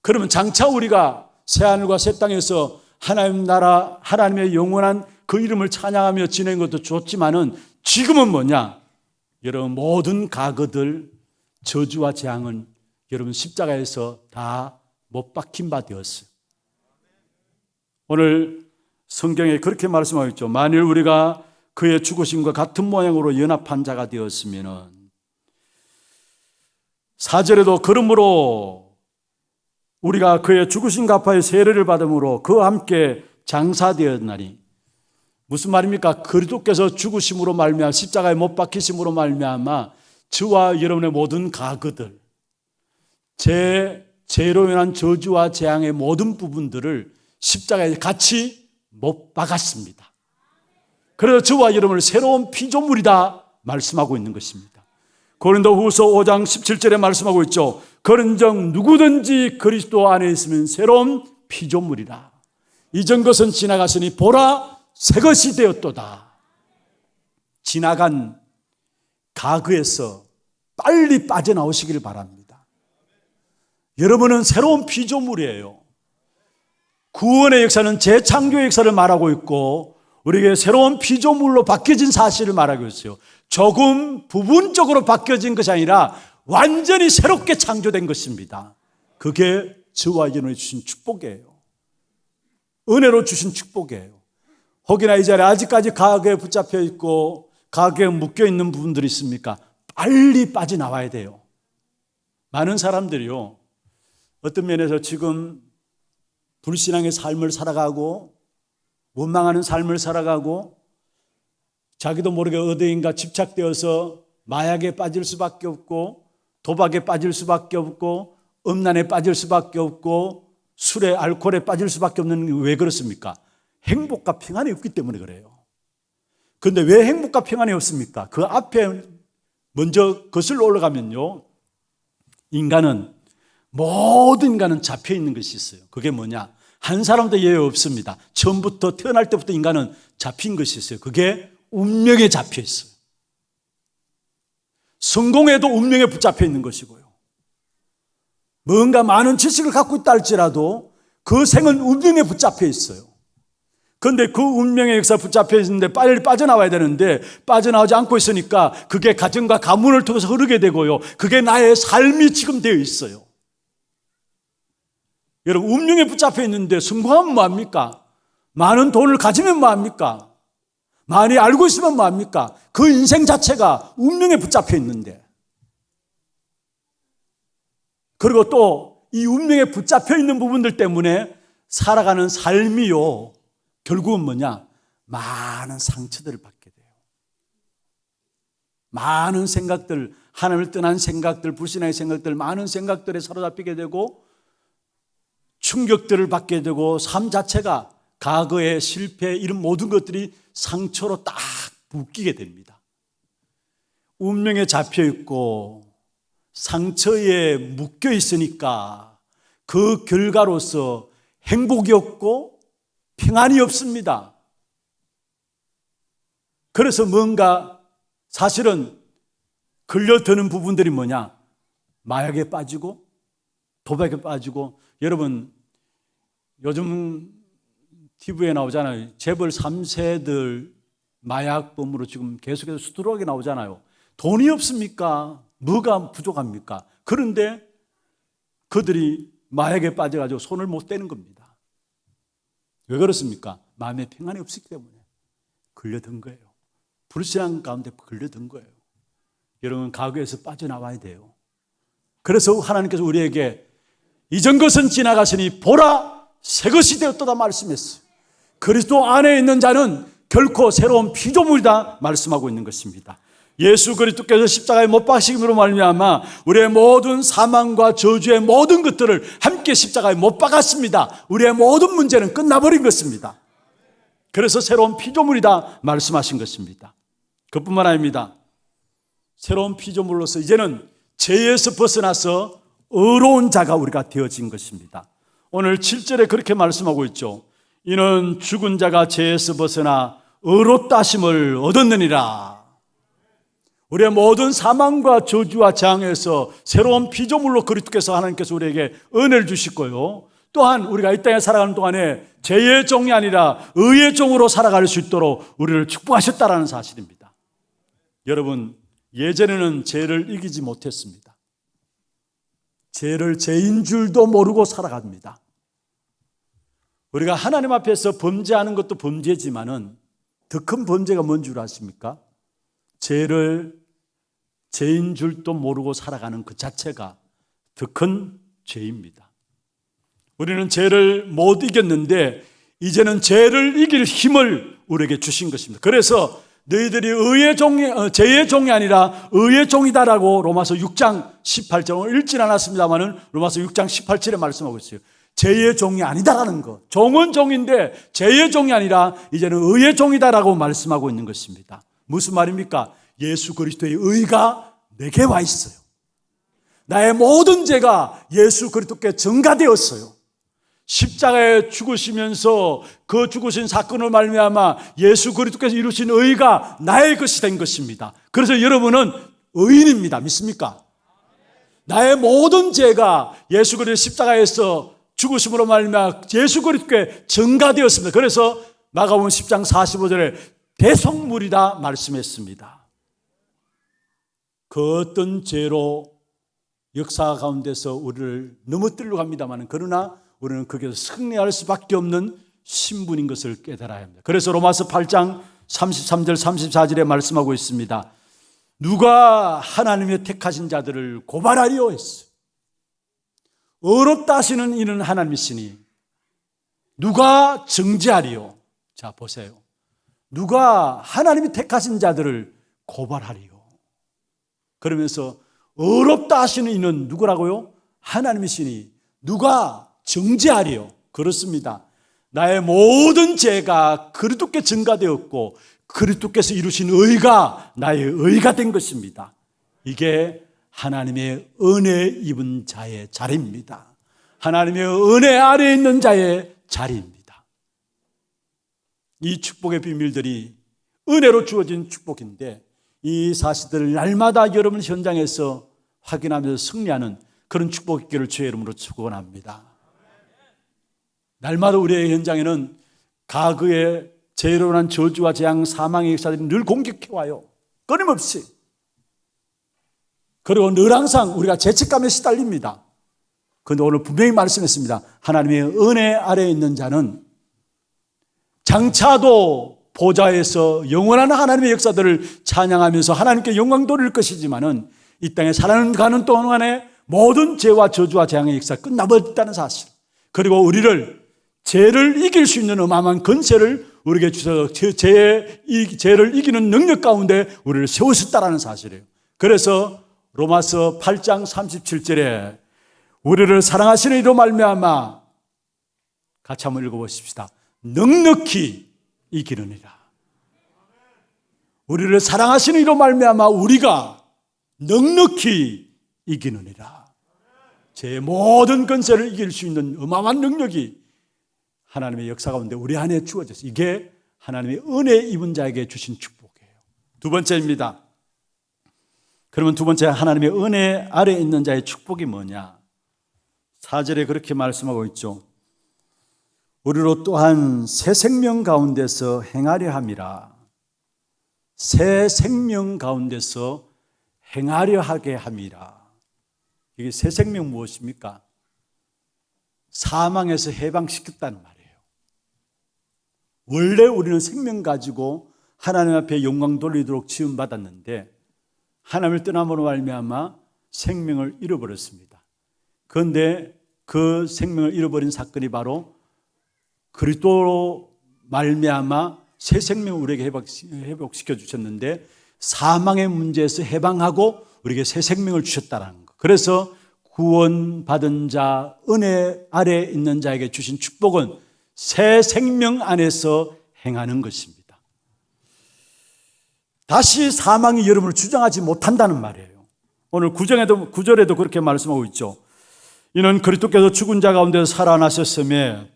그러면 장차 우리가 새하늘과 새 땅에서 하나님 나라, 하나님의 영원한 그 이름을 찬양하며 지내는 것도 좋지만은 지금은 뭐냐? 여러분 모든 과거들, 저주와 재앙은 여러분 십자가에서 다 못 박힌 바 되었어요. 오늘 성경에 그렇게 말씀하고 있죠. 만일 우리가 그의 죽으심과 같은 모양으로 연합한 자가 되었으면은 4절에도 그러므로 우리가 그의 죽으심과 합하여 세례를 받음으로 그와 함께 장사되었나니 무슨 말입니까? 그리스도께서 죽으심으로 말미암아 십자가에 못 박히심으로 말미암아 저와 여러분의 모든 과거들 죄로 인한 저주와 재앙의 모든 부분들을 십자가에 같이 못 박았습니다. 그래서 저와 여러분을 새로운 피조물이다 말씀하고 있는 것입니다. 고린도후서 5장 17절에 말씀하고 있죠. 그런즉 누구든지 그리스도 안에 있으면 새로운 피조물이라. 이전 것은 지나갔으니 보라 새 것이 되었도다. 지나간 과거에서 빨리 빠져나오시기를 바랍니다. 여러분은 새로운 피조물이에요. 구원의 역사는 재창조의 역사를 말하고 있고 우리에게 새로운 피조물로 바뀌어진 사실을 말하고 있어요. 조금 부분적으로 바뀌어진 것이 아니라 완전히 새롭게 창조된 것입니다. 그게 저와 여러분이 주신 축복이에요. 은혜로 주신 축복이에요. 혹여나 이 자리에 아직까지 과거에 붙잡혀 있고 과거에 묶여 있는 부분들이 있습니까? 빨리 빠져나와야 돼요. 많은 사람들이요, 어떤 면에서 지금 불신앙의 삶을 살아가고 원망하는 삶을 살아가고 자기도 모르게 어디인가 집착되어서 마약에 빠질 수밖에 없고 도박에 빠질 수밖에 없고 음란에 빠질 수밖에 없고 술에 알코올에 빠질 수밖에 없는 게 왜 그렇습니까? 행복과 평안이 없기 때문에 그래요. 그런데 왜 행복과 평안이 없습니까? 그 앞에 먼저 거슬러 올라가면요, 모든 인간은 잡혀 있는 것이 있어요. 그게 뭐냐? 한 사람도 예외 없습니다. 처음부터 태어날 때부터 인간은 잡힌 것이 있어요. 그게 운명에 잡혀 있어요. 성공에도 운명에 붙잡혀 있는 것이고요. 뭔가 많은 지식을 갖고 있다 할지라도 그 생은 운명에 붙잡혀 있어요. 그런데 그 운명의 역사 붙잡혀 있는데 빨리 빠져나와야 되는데 빠져나오지 않고 있으니까 그게 가정과 가문을 통해서 흐르게 되고요. 그게 나의 삶이 지금 되어 있어요. 여러분, 운명에 붙잡혀 있는데 성공하면 뭐합니까? 많은 돈을 가지면 뭐합니까? 많이 알고 있으면 뭐합니까? 그 인생 자체가 운명에 붙잡혀 있는데, 그리고 또 이 운명에 붙잡혀 있는 부분들 때문에 살아가는 삶이요, 결국은 뭐냐? 많은 상처들을 받게 돼요. 많은 생각들, 하나님을 떠난 생각들, 불신앙의 생각들, 많은 생각들에 사로잡히게 되고 충격들을 받게 되고 삶 자체가 과거의 실패, 이런 모든 것들이 상처로 딱 묶이게 됩니다. 운명에 잡혀 있고 상처에 묶여 있으니까 그 결과로서 행복이 없고 평안이 없습니다. 그래서 뭔가 사실은 걸려드는 부분들이 뭐냐? 마약에 빠지고 도박에 빠지고, 여러분 요즘 TV에 나오잖아요. 재벌 3세들 마약범으로 지금 계속해서 수두룩하게 나오잖아요. 돈이 없습니까? 뭐가 부족합니까? 그런데 그들이 마약에 빠져가지고 손을 못 떼는 겁니다. 왜 그렇습니까? 마음에 평안이 없기 때문에 걸려든 거예요. 불신앙 가운데 걸려든 거예요. 여러분, 가구에서 빠져나와야 돼요. 그래서 하나님께서 우리에게 이전 것은 지나갔으니 보라 새 것이 되었도다 말씀했어요. 그리스도 안에 있는 자는 결코 새로운 피조물이다 말씀하고 있는 것입니다. 예수 그리스도께서 십자가에 못 박히심으로 말미암아 우리의 모든 사망과 저주의 모든 것들을 함께 십자가에 못 박았습니다. 우리의 모든 문제는 끝나버린 것입니다. 그래서 새로운 피조물이다 말씀하신 것입니다. 그뿐만 아닙니다. 새로운 피조물로서 이제는 죄에서 벗어나서 의로운 자가 우리가 되어진 것입니다. 오늘 7절에 그렇게 말씀하고 있죠. 이는 죽은 자가 죄에서 벗어나 의롭다 하심을 얻었느니라. 우리의 모든 사망과 저주와 재앙에서 새로운 피조물로 그리스도께서 하나님께서 우리에게 은혜를 주시고요. 또한 우리가 이 땅에 살아가는 동안에 죄의 종이 아니라 의의 종으로 살아갈 수 있도록 우리를 축복하셨다라는 사실입니다. 여러분, 예전에는 죄를 이기지 못했습니다. 죄를 죄인 줄도 모르고 살아갑니다. 우리가 하나님 앞에서 범죄하는 것도 범죄지만은 더 큰 범죄가 뭔 줄 아십니까? 죄를 죄인 줄도 모르고 살아가는 그 자체가 더 큰 죄입니다. 우리는 죄를 못 이겼는데 이제는 죄를 이길 힘을 우리에게 주신 것입니다. 그래서 너희들이 죄의 종이 아니라 의의 종이다라고 로마서 6장 18절 읽진 않았습니다만은 로마서 6장 18절에 말씀하고 있어요. 죄의 종이 아니다라는 것. 종은 종인데 죄의 종이 아니라 이제는 의의 종이다라고 말씀하고 있는 것입니다. 무슨 말입니까? 예수 그리스도의 의가 내게 와 있어요. 나의 모든 죄가 예수 그리스도께 전가되었어요. 십자가에 죽으시면서 그 죽으신 사건을 말미암아 예수 그리스도께서 이루신 의가 나의 것이 된 것입니다. 그래서 여러분은 의인입니다. 믿습니까? 나의 모든 죄가 예수 그리스도의 십자가에서 죽으심으로 말미암아 예수 그리스도께 전가되었습니다. 그래서 마가복음 10장 45절에 대속물이다 말씀했습니다. 그 어떤 죄로 역사 가운데서 우리를 넘어뜨리려고 합니다만 그러나 우리는 거기서 승리할 수밖에 없는 신분인 것을 깨달아야 합니다. 그래서 로마서 8장 33절 34절에 말씀하고 있습니다. 누가 하나님의 택하신 자들을 고발하리요 했어요. 의롭다 하시는 이는 하나님이시니 누가 정죄하리요. 자 보세요. 누가 하나님이 택하신 자들을 고발하리요. 그러면서 의롭다 하시는 이는 누구라고요? 하나님이시니 누가 정죄하리요. 그렇습니다. 나의 모든 죄가 그리스도께 전가되었고 그리스도께서 이루신 의가 나의 의가 된 것입니다. 이게 하나님의 은혜 입은 자의 자리입니다. 하나님의 은혜 아래에 있는 자의 자리입니다. 이 축복의 비밀들이 은혜로 주어진 축복인데 이 사실들을 날마다 여러분 현장에서 확인하면서 승리하는 그런 축복 있기를 주의 이름으로 축원합니다. 날마다 우리의 현장에는 과거의 죄로 난 저주와 재앙, 사망의 역사들이 늘 공격해와요. 끊임없이. 그리고 늘 항상 우리가 죄책감에 시달립니다. 그런데 오늘 분명히 말씀했습니다. 하나님의 은혜 아래에 있는 자는 장차도 보좌에서 영원한 하나님의 역사들을 찬양하면서 하나님께 영광 돌릴 것이지만은 이 땅에 살아가는 동안에 모든 죄와 저주와 재앙의 역사가 끝나버렸다는 사실. 그리고 우리를 죄를 이길 수 있는 어마어마한 권세를 우리에게 주셔서 죄를 이기는 능력 가운데 우리를 세우셨다는 사실이에요. 그래서 로마서 8장 37절에 우리를 사랑하시는 이로 말미암아 같이 한번 읽어보십시다. 넉넉히 이기느니라. 우리를 사랑하시는 이로 말미암아 우리가 넉넉히 이기느니라. 제 모든 권세를 이길 수 있는 어마어마한 능력이 하나님의 역사 가운데 우리 안에 주어졌어요. 이게 하나님의 은혜 입은 자에게 주신 축복이에요. 두 번째입니다. 그러면 두 번째 하나님의 은혜 아래에 있는 자의 축복이 뭐냐? 4절에 그렇게 말씀하고 있죠. 우리로 또한 새 생명 가운데서 행하려 함이라. 새 생명 가운데서 행하려 하게 함이라. 이게 새 생명 무엇입니까? 사망에서 해방시켰다는 말이에요. 원래 우리는 생명 가지고 하나님 앞에 영광 돌리도록 지음받았는데 하나님을 떠남으로 말미암아 생명을 잃어버렸습니다. 그런데 그 생명을 잃어버린 사건이 바로 그리스도로 말미암아 새 생명을 우리에게 회복시켜 주셨는데 사망의 문제에서 해방하고 우리에게 새 생명을 주셨다는 것. 그래서 구원받은 자, 은혜 아래 있는 자에게 주신 축복은 새 생명 안에서 행하는 것입니다. 다시 사망이 여러분을 주장하지 못한다는 말이에요. 오늘 9절에도 그렇게 말씀하고 있죠. 이는 그리스도께서 죽은 자 가운데서 살아나셨음에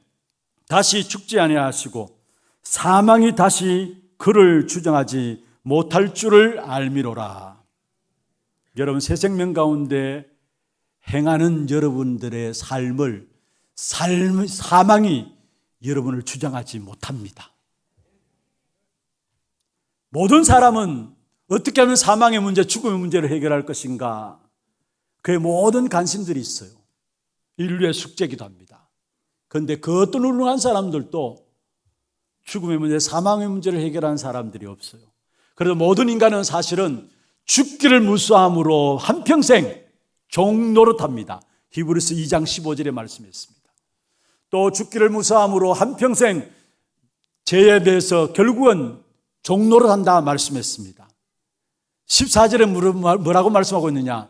다시 죽지 아니하시고 사망이 다시 그를 주장하지 못할 줄을 알미로라. 여러분, 새 생명 가운데 행하는 여러분들의 사망이 여러분을 주장하지 못합니다. 모든 사람은 어떻게 하면 사망의 문제, 죽음의 문제를 해결할 것인가, 그의 모든 관심들이 있어요. 인류의 숙제이기도 합니다. 그런데 그 어떤 훌륭한 사람들도 죽음의 문제, 사망의 문제를 해결하는 사람들이 없어요. 그래서 모든 인간은 사실은 죽기를 무수함으로 한평생 종노릇합니다. 히브리서 2장 15절에 말씀했습니다. 또 죽기를 무수함으로 한평생 죄에 대해서 결국은 종노릇한다 말씀했습니다. 14절에 뭐라고 말씀하고 있느냐?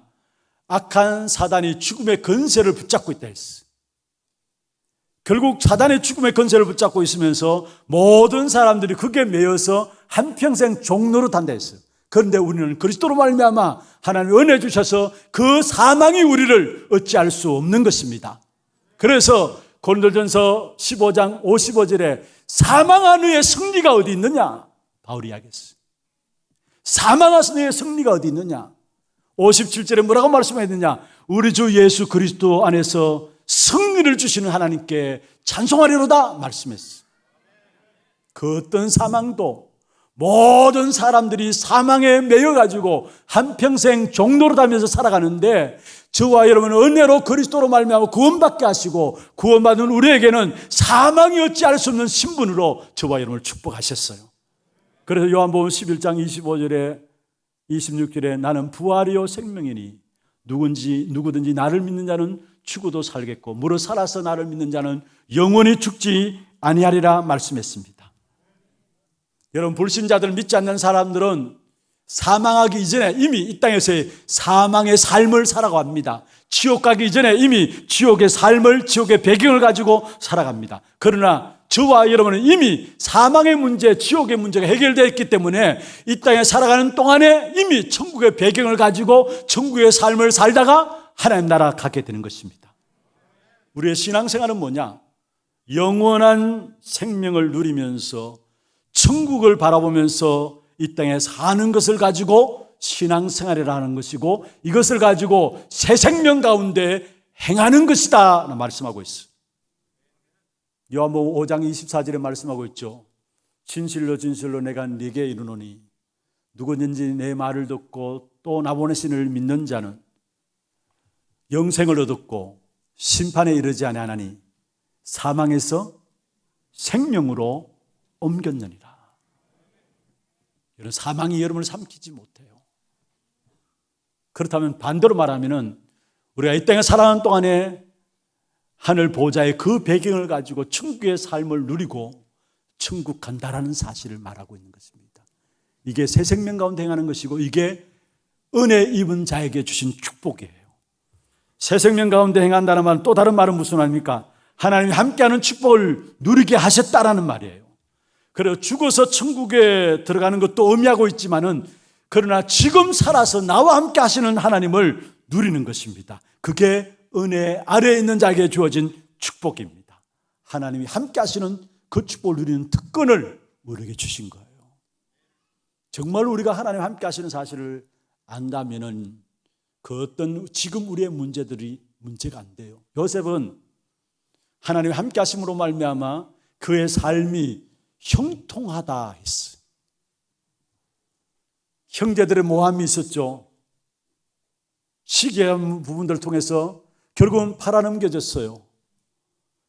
악한 사단이 죽음의 권세를 붙잡고 있다 했어요. 결국 사단의 죽음의 권세를 붙잡고 있으면서 모든 사람들이 그게 매여서 한평생 종노릇한다 했어요. 그런데 우리는 그리스도로 말미암아 하나님이 은혜 주셔서 그 사망이 우리를 어찌할 수 없는 것입니다. 그래서 고린도전서 15장 55절에 사망한 후에 승리가 어디 있느냐? 바울이 이야기했어요. 사망한 후에 승리가 어디 있느냐? 57절에 뭐라고 말씀했느냐? 우리 주 예수 그리스도 안에서 승리를 주시는 하나님께 찬송하리로다 말씀했어요. 그 어떤 사망도 모든 사람들이 사망에 매여가지고 한평생 종노릇하면서 살아가는데 저와 여러분은 은혜로 그리스도로 말미암아 구원받게 하시고 구원받은 우리에게는 사망이 어찌할 수 없는 신분으로 저와 여러분을 축복하셨어요. 그래서 요한복음 11장 25절에 26절에 나는 부활이요 생명이니 누구든지 나를 믿는 자는 죽어도 살겠고 무릇 살아서 나를 믿는 자는 영원히 죽지 아니하리라 말씀했습니다. 여러분, 불신자들 믿지 않는 사람들은 사망하기 이전에 이미 이 땅에서의 사망의 삶을 살아갑니다. 지옥 가기 이전에 이미 지옥의 삶을, 지옥의 배경을 가지고 살아갑니다. 그러나 저와 여러분은 이미 사망의 문제, 지옥의 문제가 해결되어 있기 때문에 이 땅에 살아가는 동안에 이미 천국의 배경을 가지고 천국의 삶을 살다가 하나님 나라 가게 되는 것입니다. 우리의 신앙생활은 뭐냐? 영원한 생명을 누리면서 천국을 바라보면서 이 땅에 사는 것을 가지고 신앙생활이라는 것이고 이것을 가지고 새 생명 가운데 행하는 것이다 말씀하고 있어요. 요한복음 5장 24절에 말씀하고 있죠. 진실로 진실로 내가 네게 이르노니 누구든지 내 말을 듣고 또 나 보내신 이를 믿는 자는 영생을 얻었고 심판에 이르지 아니하나니 사망에서 생명으로 옮겼느니라. 이런 사망이 여러분을 삼키지 못해요. 그렇다면 반대로 말하면 우리가 이 땅에 살아가는 동안에 하늘 보좌의 그 배경을 가지고 천국의 삶을 누리고 천국 간다라는 사실을 말하고 있는 것입니다. 이게 새 생명 가운데 행하는 것이고 이게 은혜 입은 자에게 주신 축복이에요. 새 생명 가운데 행한다는 말은 또 다른 말은 무슨 말입니까? 하나님이 함께하는 축복을 누리게 하셨다라는 말이에요. 그래서 죽어서 천국에 들어가는 것도 의미하고 있지만은 그러나 지금 살아서 나와 함께 하시는 하나님을 누리는 것입니다. 그게 은혜 아래에 있는 자에게 주어진 축복입니다. 하나님이 함께 하시는 그 축복을 누리는 특권을 우리에게 주신 거예요. 정말 우리가 하나님 함께 하시는 사실을 안다면은 그 어떤 지금 우리의 문제들이 문제가 안 돼요. 요셉은 하나님의 함께 하심으로 말미암아 그의 삶이 형통하다 했어요. 형제들의 모함이 있었죠. 시기한 부분들을 통해서 결국은 팔아넘겨졌어요.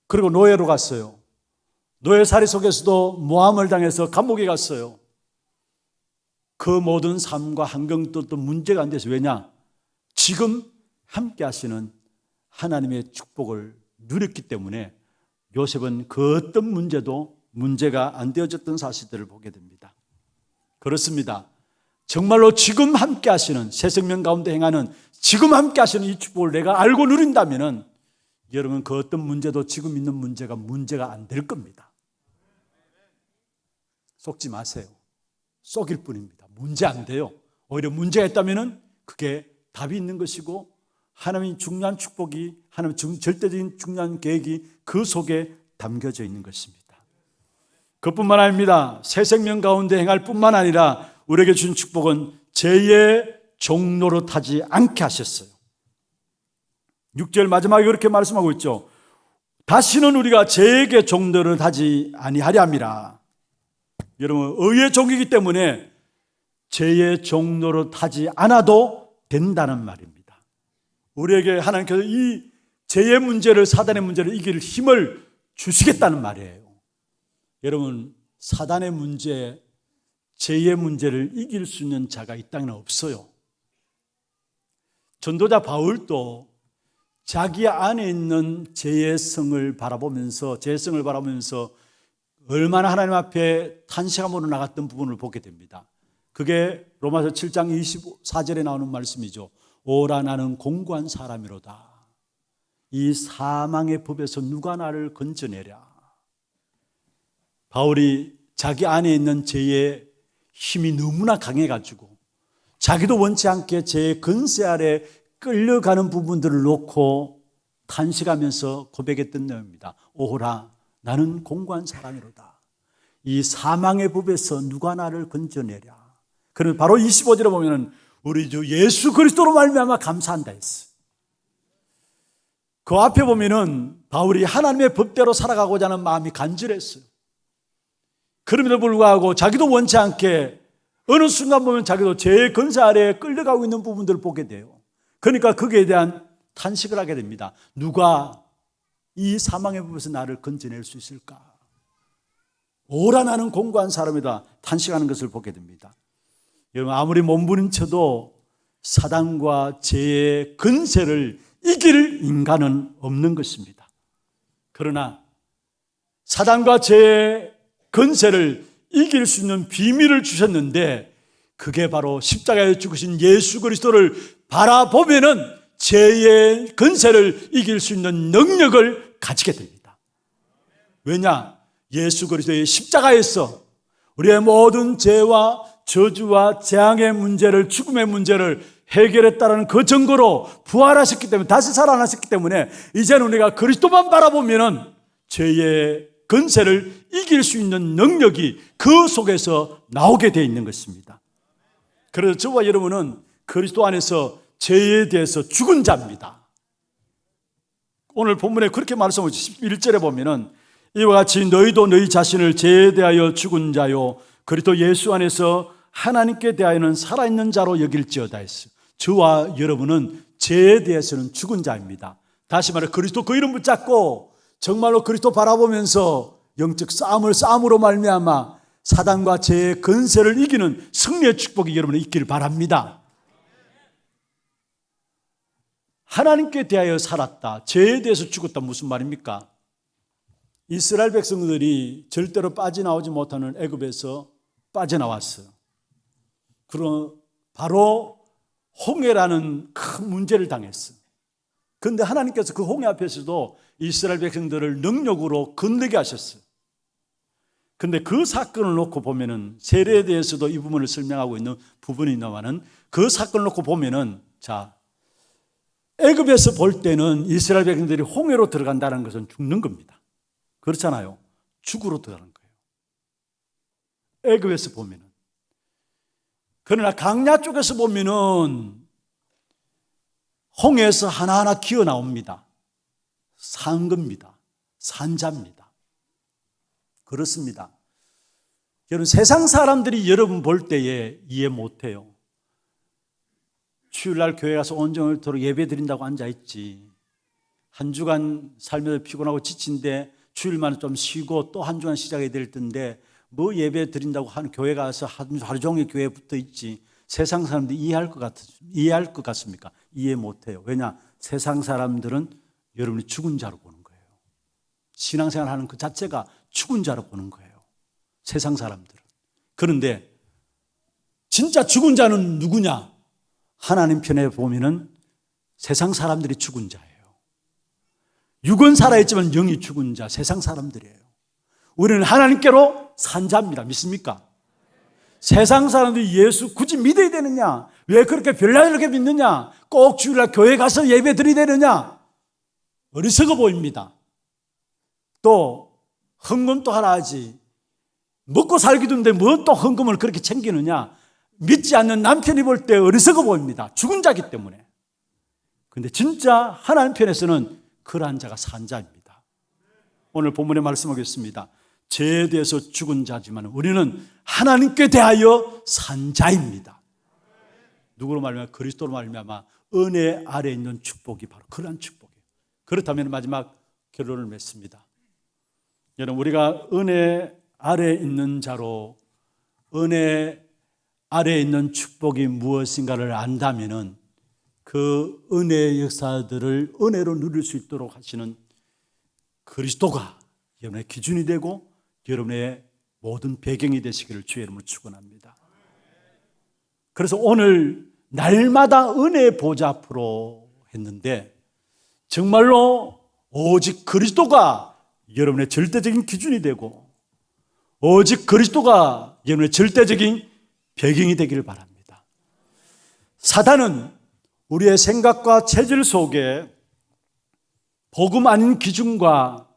그리고 노예로 갔어요. 노예살이 속에서도 모함을 당해서 감옥에 갔어요. 그 모든 삶과 환경도 또 문제가 안 돼서, 왜냐? 지금 함께 하시는 하나님의 축복을 누렸기 때문에 요셉은 그 어떤 문제도 문제가 안 되어졌던 사실들을 보게 됩니다. 그렇습니다. 정말로 지금 함께 하시는, 새 생명 가운데 행하는 지금 함께 하시는 이 축복을 내가 알고 누린다면 여러분 그 어떤 문제도 지금 있는 문제가 안 될 겁니다. 속지 마세요. 속일 뿐입니다. 문제 안 돼요. 오히려 문제가 있다면 그게 답이 있는 것이고 하나님의 중요한 축복이, 하나님의 절대적인 중요한 계획이 그 속에 담겨져 있는 것입니다. 그뿐만 아닙니다. 새 생명 가운데 행할 뿐만 아니라 우리에게 준 축복은 죄의 종로로 타지 않게 하셨어요. 6절 마지막에 그렇게 말씀하고 있죠. 다시는 우리가 죄에게 종로를 타지 아니하려 함이라. 여러분, 의의 종이기 때문에 죄의 종로로 타지 않아도 된다는 말입니다. 우리에게 하나님께서 이 죄의 문제를, 사단의 문제를 이길 힘을 주시겠다는 말이에요. 여러분, 사단의 문제, 죄의 문제를 이길 수 있는 자가 이 땅에는 없어요. 전도자 바울도 자기 안에 있는 죄의 성을 바라보면서 얼마나 하나님 앞에 탄식함으로 나갔던 부분을 보게 됩니다. 그게 로마서 7장 24절에 나오는 말씀이죠. 오라 나는 공고한 사람이로다. 이 사망의 법에서 누가 나를 건져내랴. 바울이 자기 안에 있는 죄의 힘이 너무나 강해가지고 자기도 원치 않게 죄의 근세 아래 끌려가는 부분들을 놓고 탄식하면서 고백했던 내용입니다. 오라 나는 공고한 사람이로다. 이 사망의 법에서 누가 나를 건져내랴. 그러면 바로 25절에 보면 우리 주 예수 그리스도로 말미암아 감사한다 했어요. 그 앞에 보면은 바울이 하나님의 법대로 살아가고자 하는 마음이 간절했어요. 그럼에도 불구하고 자기도 원치 않게 어느 순간 보면 자기도 죄의 근세 아래에 끌려가고 있는 부분들을 보게 돼요. 그러니까 거기에 대한 탄식을 하게 됩니다. 누가 이 사망의 법에서 나를 건져낼 수 있을까? 오라 나는 공고한 사람이다. 탄식하는 것을 보게 됩니다. 여러분, 아무리 몸부림쳐도 사단과 죄의 근세를 이길 인간은 없는 것입니다. 그러나 사단과 죄의 근세를 이길 수 있는 비밀을 주셨는데 그게 바로 십자가에 죽으신 예수 그리스도를 바라보면은 죄의 근세를 이길 수 있는 능력을 가지게 됩니다. 왜냐? 예수 그리스도의 십자가에서 우리의 모든 죄와 저주와 재앙의 문제를, 죽음의 문제를 해결했다는 그 증거로 부활하셨기 때문에, 다시 살아나셨기 때문에 이제는 우리가 그리스도만 바라보면은 죄의 근세를 이길 수 있는 능력이 그 속에서 나오게 되어 있는 것입니다. 그래서 저와 여러분은 그리스도 안에서 죄에 대해서 죽은 자입니다. 오늘 본문에 그렇게 말씀하고 11절에 보면은 이와 같이 너희도 너희 자신을 죄에 대하여 죽은 자요 그리스도 예수 안에서 하나님께 대하여는 살아있는 자로 여길지어다 했어요. 저와 여러분은 죄에 대해서는 죽은 자입니다. 다시 말해 그리스도 그 이름 붙잡고 정말로 그리스도 바라보면서 영적 싸움으로 말미암아 사단과 죄의 근세를 이기는 승리의 축복이 여러분에 있기를 바랍니다. 하나님께 대하여 살았다, 죄에 대해서 죽었다, 무슨 말입니까? 이스라엘 백성들이 절대로 빠져나오지 못하는 애굽에서 빠져나왔어요. 그럼 바로 홍해라는 큰 문제를 당했어요. 그런데 하나님께서 그 홍해 앞에서도 이스라엘 백성들을 능력으로 건너게 하셨어요. 그런데 그 사건을 놓고 보면은, 세례에 대해서도 이 부분을 설명하고 있는 부분이 나와는, 그 사건을 놓고 보면은, 자, 애굽에서 볼 때는 이스라엘 백성들이 홍해로 들어간다는 것은 죽는 겁니다. 그렇잖아요. 죽으로 들어가는 거예요. 애굽에서 보면은. 그러나 강야 쪽에서 보면은 홍해에서 하나하나 기어 나옵니다. 산 겁니다. 산자입니다. 그렇습니다. 여러분, 세상 사람들이 여러분 볼 때에 이해 못해요. 주일날 교회 가서 온종일토록 예배 드린다고 앉아있지, 한 주간 살면서 피곤하고 지친데 주일만 좀 쉬고 또 한 주간 시작해야 될 텐데 뭐 예배 드린다고 하는, 교회 가서 하루 종일 교회에 붙어 있지, 세상 사람들이 이해할 것 같습니까? 이해 못해요. 왜냐? 세상 사람들은 여러분이 죽은 자로 보는 거예요. 신앙생활 하는 그 자체가 죽은 자로 보는 거예요, 세상 사람들은. 그런데 진짜 죽은 자는 누구냐? 하나님 편에 보면은 세상 사람들이 죽은 자예요. 육은 살아있지만 영이 죽은 자, 세상 사람들이에요. 우리는 하나님께로 산 자입니다. 믿습니까? 세상 사람들이 예수 굳이 믿어야 되느냐? 왜 그렇게 별나게 믿느냐? 꼭 주일날 교회 가서 예배 드려야 되느냐? 어리석어 보입니다. 또 헌금도 하라 하지, 먹고 살기도 힘든데 뭐 또 헌금을 그렇게 챙기느냐? 믿지 않는 남편이 볼 때 어리석어 보입니다. 죽은 자기 때문에. 그런데 진짜 하나님 편에서는 그러한 자가 산 자입니다. 오늘 본문에 말씀하겠습니다. 죄에 대해서 죽은 자지만 우리는 하나님께 대하여 산 자입니다. 누구로 말미암아? 그리스도로 말미암아 은혜 아래 있는 축복이 바로 그러한 축복이에요. 그렇다면 마지막 결론을 맺습니다. 여러분, 우리가 은혜 아래 있는 자로 은혜 아래에 있는 축복이 무엇인가를 안다면은 그 은혜의 역사들을 은혜로 누릴 수 있도록 하시는 그리스도가 여러분의 기준이 되고 여러분의 모든 배경이 되시기를 주의 이름으로 축원합니다. 그래서 오늘 날마다 은혜의 보좌 앞으로 했는데 정말로 오직 그리스도가 여러분의 절대적인 기준이 되고 오직 그리스도가 여러분의 절대적인 배경이 되기를 바랍니다. 사단은 우리의 생각과 체질 속에 복음 아닌 기준과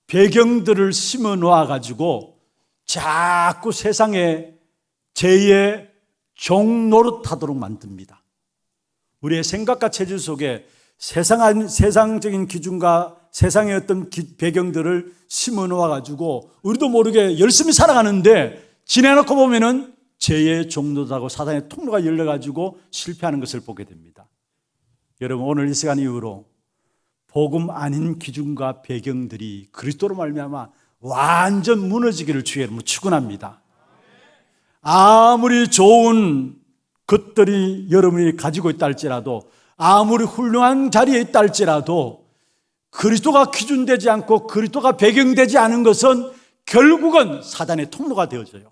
배경들을 심어 놓아가지고 자꾸 세상에 죄의 종 노릇하도록 만듭니다. 우리의 생각과 체질 속에 세상적인 기준과 세상의 어떤 배경들을 심어 놓아가지고 우리도 모르게 열심히 살아가는데 지내놓고 보면은 죄의 종로다고 사단의 통로가 열려가지고 실패하는 것을 보게 됩니다. 여러분, 오늘 이 시간 이후로 복음 아닌 기준과 배경들이 그리스도로 말미암아 완전 무너지기를 주의 이름으로 축원합니다. 아무리 좋은 것들이 여러분이 가지고 있다 할지라도, 아무리 훌륭한 자리에 있다 할지라도 그리스도가 기준되지 않고 그리스도가 배경되지 않은 것은 결국은 사단의 통로가 되어져요.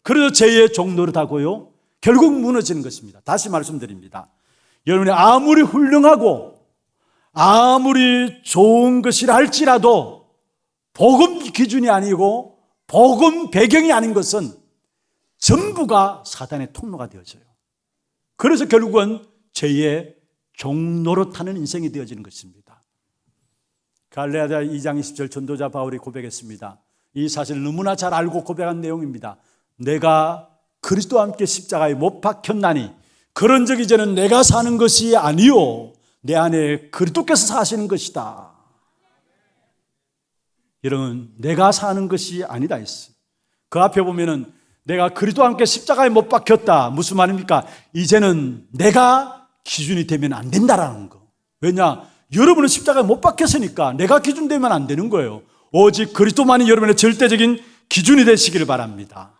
그래서 죄의 종노릇하고요, 결국 무너지는 것입니다. 다시 말씀드립니다. 여러분이 아무리 훌륭하고 아무리 좋은 것이라 할지라도 복음 기준이 아니고 복음 배경이 아닌 것은 전부가 사단의 통로가 되어져요. 그래서 결국은 죄의 종노릇하는 인생이 되어지는 것입니다. 갈라디아 2장 20절 전도자 바울이 고백했습니다. 이 사실을 너무나 잘 알고 고백한 내용입니다. 내가 그리스도와 함께 십자가에 못 박혔나니 그런 적 이제는 내가 사는 것이 아니요 내 안에 그리스도께서 사시는 것이다. 여러분, 내가 사는 것이 아니다 했어요. 그 앞에 보면은 내가 그리스도와 함께 십자가에 못 박혔다. 무슨 말입니까? 이제는 내가 기준이 되면 안 된다라는 거. 왜냐? 여러분은 십자가에 못 박혔으니까 내가 기준 되면 안 되는 거예요. 오직 그리스도만이 여러분의 절대적인 기준이 되시기를 바랍니다.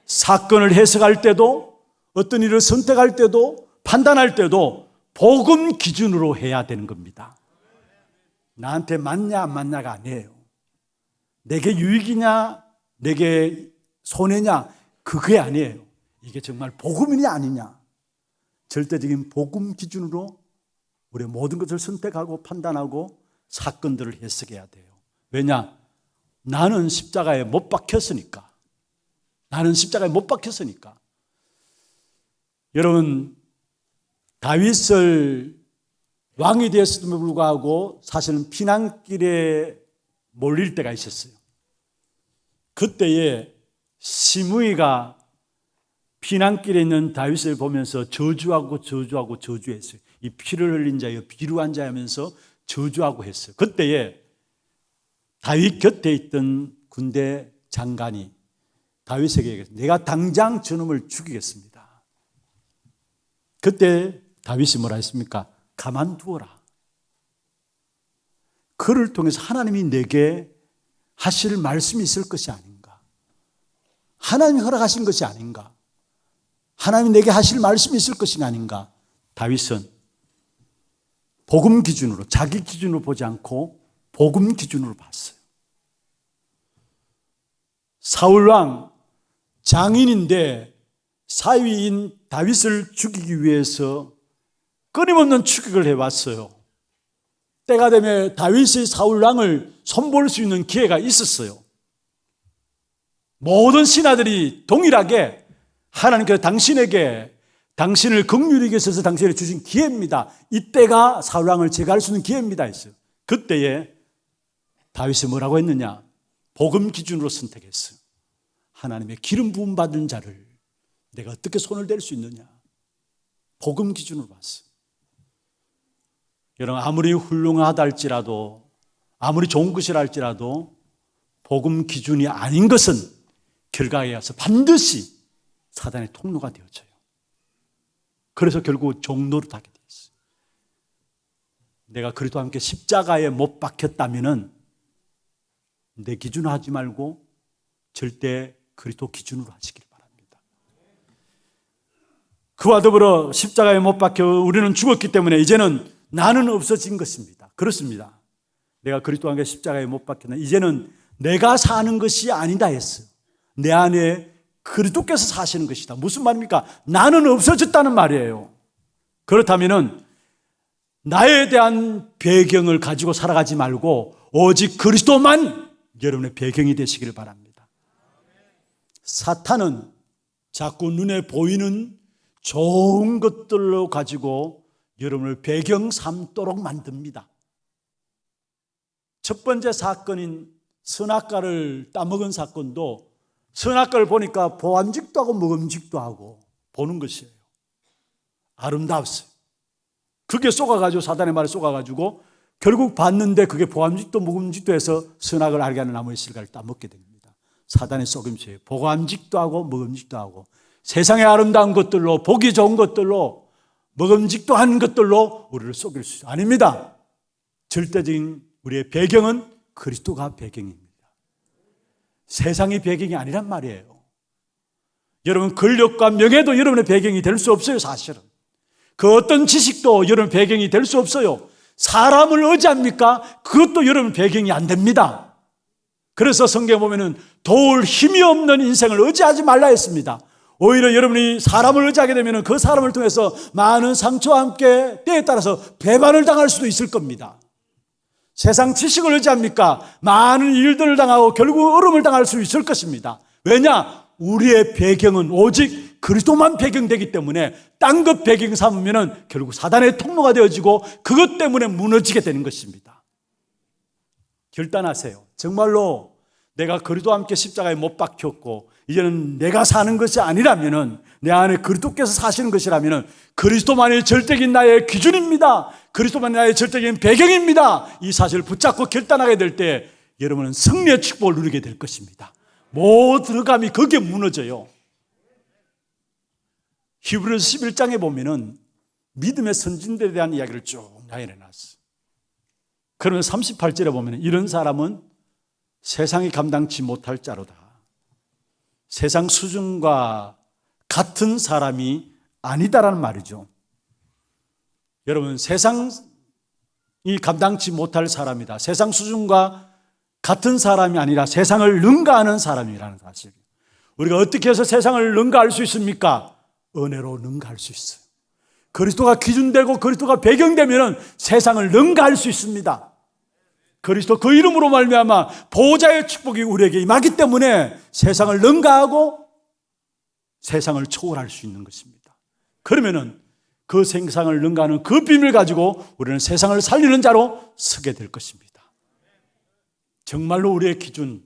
사건을 해석할 때도, 어떤 일을 선택할 때도, 판단할 때도 복음 기준으로 해야 되는 겁니다. 나한테 맞냐 안 맞냐가 아니에요. 내게 유익이냐 내게 손해냐 그게 아니에요. 이게 정말 복음이냐 아니냐, 절대적인 복음 기준으로 우리의 모든 것을 선택하고 판단하고 사건들을 해석해야 돼요. 왜냐? 나는 십자가에 못 박혔으니까. 나는 십자가에 못 박혔으니까. 여러분, 다윗을 왕이 되었음에도 불구하고 사실은 피난길에 몰릴 때가 있었어요. 그때에 시므이가 피난길에 있는 다윗을 보면서 저주하고 저주했어요. 이 피를 흘린 자여 비루한 자하면서 저주하고 했어요. 그때에 다윗 곁에 있던 군대 장관이 다윗에게 얘기했어요. 내가 당장 저놈을 죽이겠습니다. 그때 다윗이 뭐라 했습니까? 가만두어라. 그를 통해서 하나님이 내게 하실 말씀이 있을 것이 아닌가? 하나님이 허락하신 것이 아닌가? 하나님이 내게 하실 말씀이 있을 것이 아닌가? 다윗은 복음 기준으로, 자기 기준으로 보지 않고 복음 기준으로 봤어요. 사울왕 장인인데 사위인 다윗을 죽이기 위해서 끊임없는 추격을 해왔어요. 때가 되면 다윗의 사울왕을 손볼 수 있는 기회가 있었어요. 모든 신하들이 동일하게 하나님께서 당신에게 당신을 긍휼히 여기셔서 당신에게 주신 기회입니다. 이때가 사울왕을 제거할 수 있는 기회입니다 했어요. 그때에 다윗이 뭐라고 했느냐? 복음 기준으로 선택했어요. 하나님의 기름 부음 받은 자를 내가 어떻게 손을 댈 수 있느냐? 복음 기준으로 봤어요. 여러분, 아무리 훌륭하다 할지라도, 아무리 좋은 것이라 할지라도 복음 기준이 아닌 것은 결과에 와서 반드시 사단의 통로가 되어져요. 그래서 결국 종로로 타게 되었어요. 내가 그리스도와 함께 십자가에 못 박혔다면은 내 기준으로 하지 말고 절대 그리스도 기준으로 하시길 바랍니다. 그와 더불어 십자가에 못 박혀 우리는 죽었기 때문에 이제는 나는 없어진 것입니다. 그렇습니다. 내가 그리스도와 함께 십자가에 못 박혔나 이제는 내가 사는 것이 아니다 했어요. 내 안에 그리스도께서 사시는 것이다. 무슨 말입니까? 나는 없어졌다는 말이에요. 그렇다면은 나에 대한 배경을 가지고 살아가지 말고 오직 그리스도만 여러분의 배경이 되시기를 바랍니다. 사탄은 자꾸 눈에 보이는 좋은 것들로 가지고 여러분을 배경 삼도록 만듭니다. 첫 번째 사건인 선악과를 따먹은 사건도 선악과를 보니까 보암직도 하고 먹음직도 하고 보는 것이에요. 아름다웠어요. 그게 쏘가가지고 사단의 말에 쏘가가지고 결국 봤는데 그게 보암직도 먹음직도 해서 선악을 알게 하는 나무의 실과를 따먹게 됩니다. 사단의 속임수예요. 보암직도 하고 먹음직도 하고 세상의 아름다운 것들로 보기 좋은 것들로 먹음직도 한 것들로 우리를 속일 수 있어요. 아닙니다. 절대적인 우리의 배경은 그리스도가 배경입니다. 세상의 배경이 아니란 말이에요. 여러분, 권력과 명예도 여러분의 배경이 될 수 없어요. 사실은 그 어떤 지식도 여러분 배경이 될 수 없어요. 사람을 의지합니까? 그것도 여러분 배경이 안 됩니다. 그래서 성경에 보면은 도울 힘이 없는 인생을 의지하지 말라 했습니다. 오히려 여러분이 사람을 의지하게 되면 그 사람을 통해서 많은 상처와 함께 때에 따라서 배반을 당할 수도 있을 겁니다. 세상 지식을 의지합니까? 많은 일들을 당하고 결국 어려움을 당할 수 있을 것입니다. 왜냐? 우리의 배경은 오직 그리스도만 배경되기 때문에 딴 것 배경 삼으면 결국 사단의 통로가 되어지고 그것 때문에 무너지게 되는 것입니다. 결단하세요. 정말로 내가 그리스도와 함께 십자가에 못 박혔고 이제는 내가 사는 것이 아니라면은 내 안에 그리스도께서 사시는 것이라면은 그리스도만이 절대적인 나의 기준입니다. 그리스도만이 나의 절대적인 배경입니다. 이 사실을 붙잡고 결단하게 될 때 여러분은 승리의 축복을 누리게 될 것입니다. 모든 감이 거기에 무너져요. 히브리서 11장에 보면은 믿음의 선진들에 대한 이야기를 쭉 나열해놨어요. 그러면 38절에 보면 이런 사람은 세상이 감당치 못할 자로다. 세상 수준과 같은 사람이 아니다라는 말이죠. 여러분, 세상이 감당치 못할 사람이다. 세상 수준과 같은 사람이 아니라 세상을 능가하는 사람이라는 사실. 우리가 어떻게 해서 세상을 능가할 수 있습니까? 은혜로 능가할 수 있어요. 그리스도가 기준되고 그리스도가 배경되면 세상을 능가할 수 있습니다. 그리스도 그 이름으로 말미암아 보호자의 축복이 우리에게 임하기 때문에 세상을 능가하고 세상을 초월할 수 있는 것입니다. 그러면은 그 세상을 능가하는 그 비밀을 가지고 우리는 세상을 살리는 자로 서게 될 것입니다. 정말로 우리의 기준,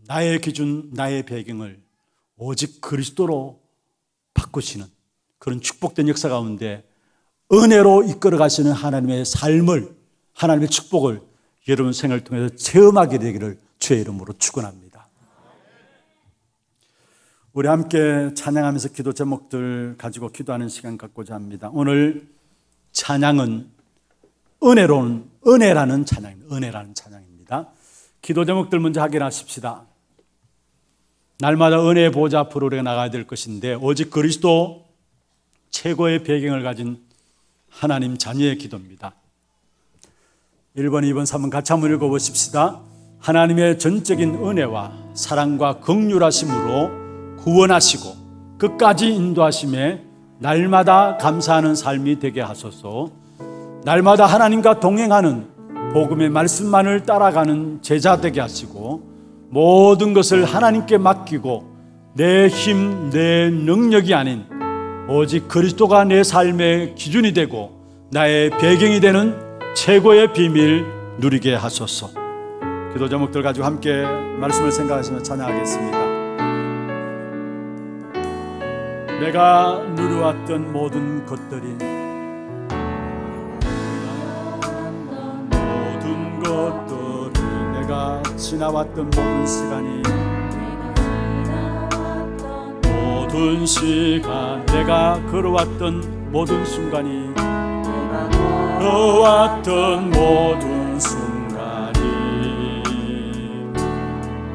나의 기준, 나의 배경을 오직 그리스도로 바꾸시는 그런 축복된 역사 가운데 은혜로 이끌어 가시는 하나님의 삶을, 하나님의 축복을 여러분 생활을 통해서 체험하게 되기를 주의 이름으로 축원합니다. 우리 함께 찬양하면서 기도 제목들 가지고 기도하는 시간 갖고자 합니다. 오늘 찬양은 은혜라는 찬양입니다. 기도 제목들 먼저 확인하십시다. 날마다 은혜의 보좌 앞으로 우리가 나가야 될 것인데, 오직 그리스도 최고의 배경을 가진 하나님 자녀의 기도입니다. 1번, 2번, 3번 같이 한번 읽어보십시다. 하나님의 전적인 은혜와 사랑과 긍휼하심으로 구원하시고 끝까지 인도하심에 날마다 감사하는 삶이 되게 하소서. 날마다 하나님과 동행하는 복음의 말씀만을 따라가는 제자 되게 하시고, 모든 것을 하나님께 맡기고 내 힘, 내 능력이 아닌 오직 그리스도가 내 삶의 기준이 되고 나의 배경이 되는 최고의 비밀 누리게 하소서. 기도 제목들 가지고 함께 말씀을 생각하시며 찬양하겠습니다. 내가 누려왔던 모든 것들이, 내가 지나왔던 모든 시간이, 모든 시간, 내가 걸어왔던 모든 순간이, 걸어왔던 모든 순간이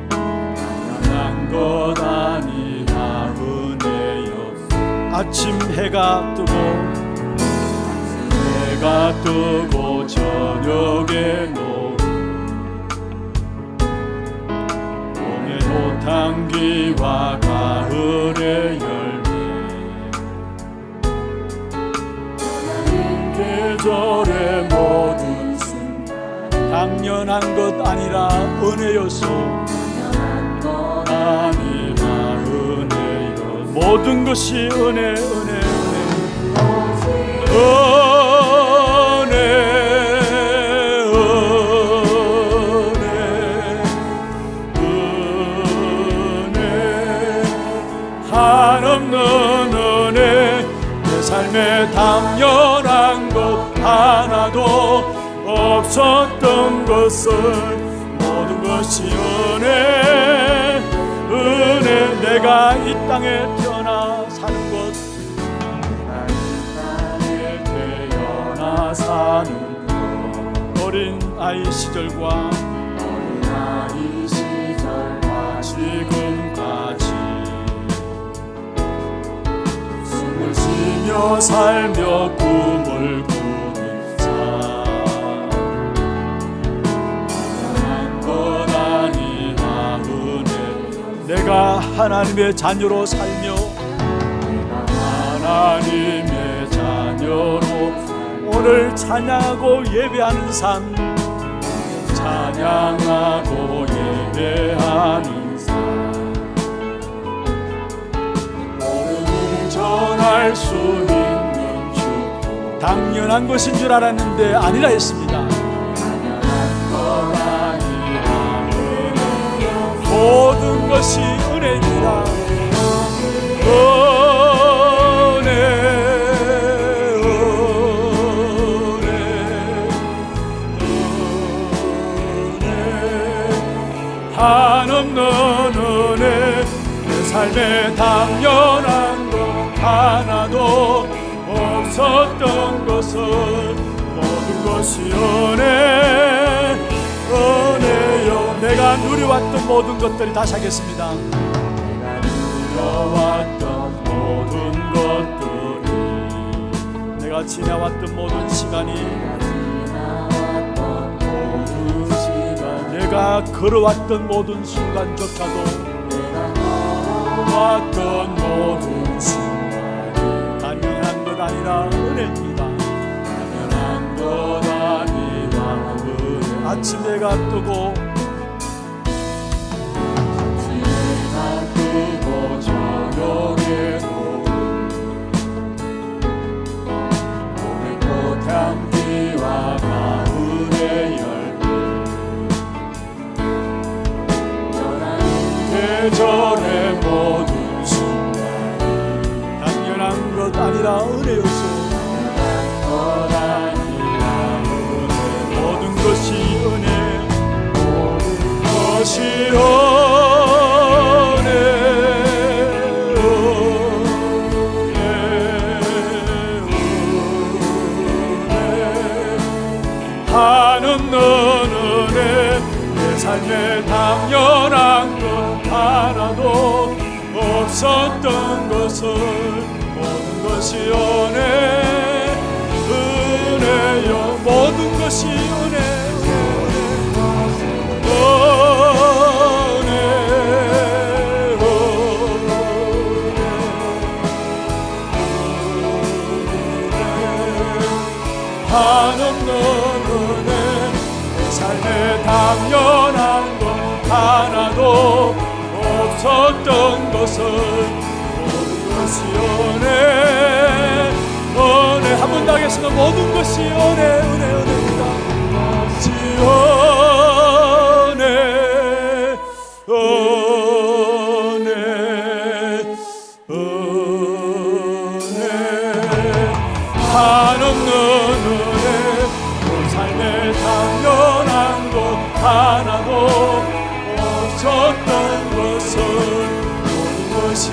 당연한 것 아니라 은혜였소. 아침 해가 뜨고 저녁에 봄의 호탕기와 가을의 열매, 계절의 모든 순간 당연한 것 아니라 은혜였소. 아니라 은혜였소. 모든 것이 은혜. 한없는 은혜, 내 삶에 당연한 것 하나도 없었던 것을, 모든 것이 은혜. 내가 이 땅에 태어나 사는 것, 사는 것, 어린 아이 시절과 지금까지 숨을 쉬며 살며 꿈을 꾸는 자, 당연한 것 아니라 은혜. 내가 하나님의 자녀로 살며 하나님의 자녀로 오늘 찬양하고 예배하는 삶, 찬양하고 예배하는 삶, 모르니 전할 수 있는 축복, 당연한 것인 줄 알았는데 아니라 했습니다. 당연한 것 아니라 은혜, 모든 것이 은혜입니다. 한없는 은혜, 내 삶에 당연한 것 하나도 없었던 것을, 모든 것이 은혜요. 내가 누려왔던 모든 것들이, 다시 하겠습니다. 내가 누려왔던 모든 것들이, 내가 지나왔던 모든 시간이, 내가 걸어왔던 모든 순간조차도, 걸어왔던 모든 순간이 당연한 것 아니라 은혜입니다. 당연한 것 아니라 은혜. 아침 해가 뜨고 저녁에도 봄의 꽃향기와 가을의 열매, 계절의 모든 순간이 당연한 것 아니라 은혜였소. 하는 너는 내 삶에 당연한 것 하나도 없었던 것을 모든 것이 은혜여 모든 것이 하는 너는 내 삶에 당연한 것 하나도 없었던 것을 모든 것이 은혜 한 번 더 하겠습니다. 모든 것이 은혜입니다. 한없는 내 삶에 당연한 것 하나도 없었던 것을 모든 것이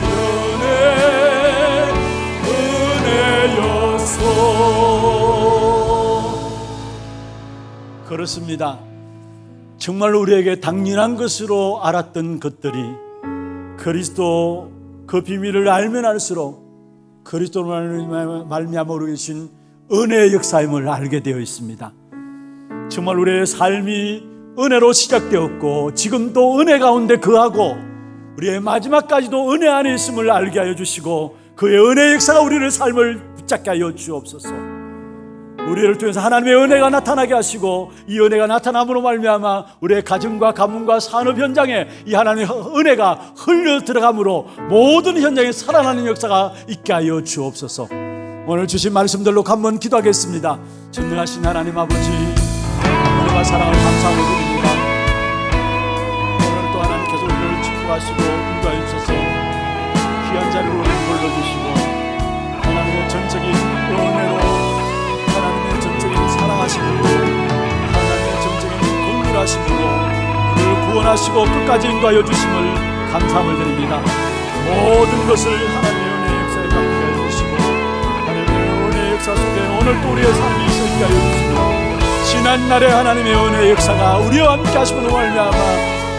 은혜였소. 그렇습니다. 정말 우리에게 당연한 것으로 알았던 것들이 그리스도 그 비밀을 알면 알수록 그리스도로 말미암아 우리 계신 은혜의 역사임을 알게 되어 있습니다. 정말 우리의 삶이 은혜로 시작되었고 지금도 은혜 가운데 거하고 우리의 마지막까지도 은혜 안에 있음을 알게 하여 주시고 그의 은혜의 역사가 우리의 삶을 붙잡게 하여 주옵소서. 우리를 통해서 하나님의 은혜가 나타나게 하시고 이 은혜가 나타남으로 말미암아 우리의 가정과 가문과 산업 현장에 이 하나님의 은혜가 흘려 들어감으로 모든 현장에 살아나는 역사가 있게 하여 주옵소서. 오늘 주신 말씀들로 한번 기도하겠습니다. 전능하신 하나님 아버지, 은혜와 사랑을 감사하고 드립니다. 오늘 또 하나님께서 우리를 축복하시고 인도하여 주셔서 귀한 자리로 우리를 불러주시고 하나님의 전적인 은혜로 하나님의 전적인 사랑하심으로 하나님의 전적인 긍휼하심으로 우리를 구원하시고 끝까지 인도하여 주심을 감사함을 드립니다. 모든 것을 하나님의 은혜의 역사에 맡기게 하여 주시고 하나님의 은혜의 역사 속에 오늘 또 우리의 삶이 있게 하여 주시고 지난날의 하나님의 은혜의 역사가 우리와 함께 하심으로 말미암아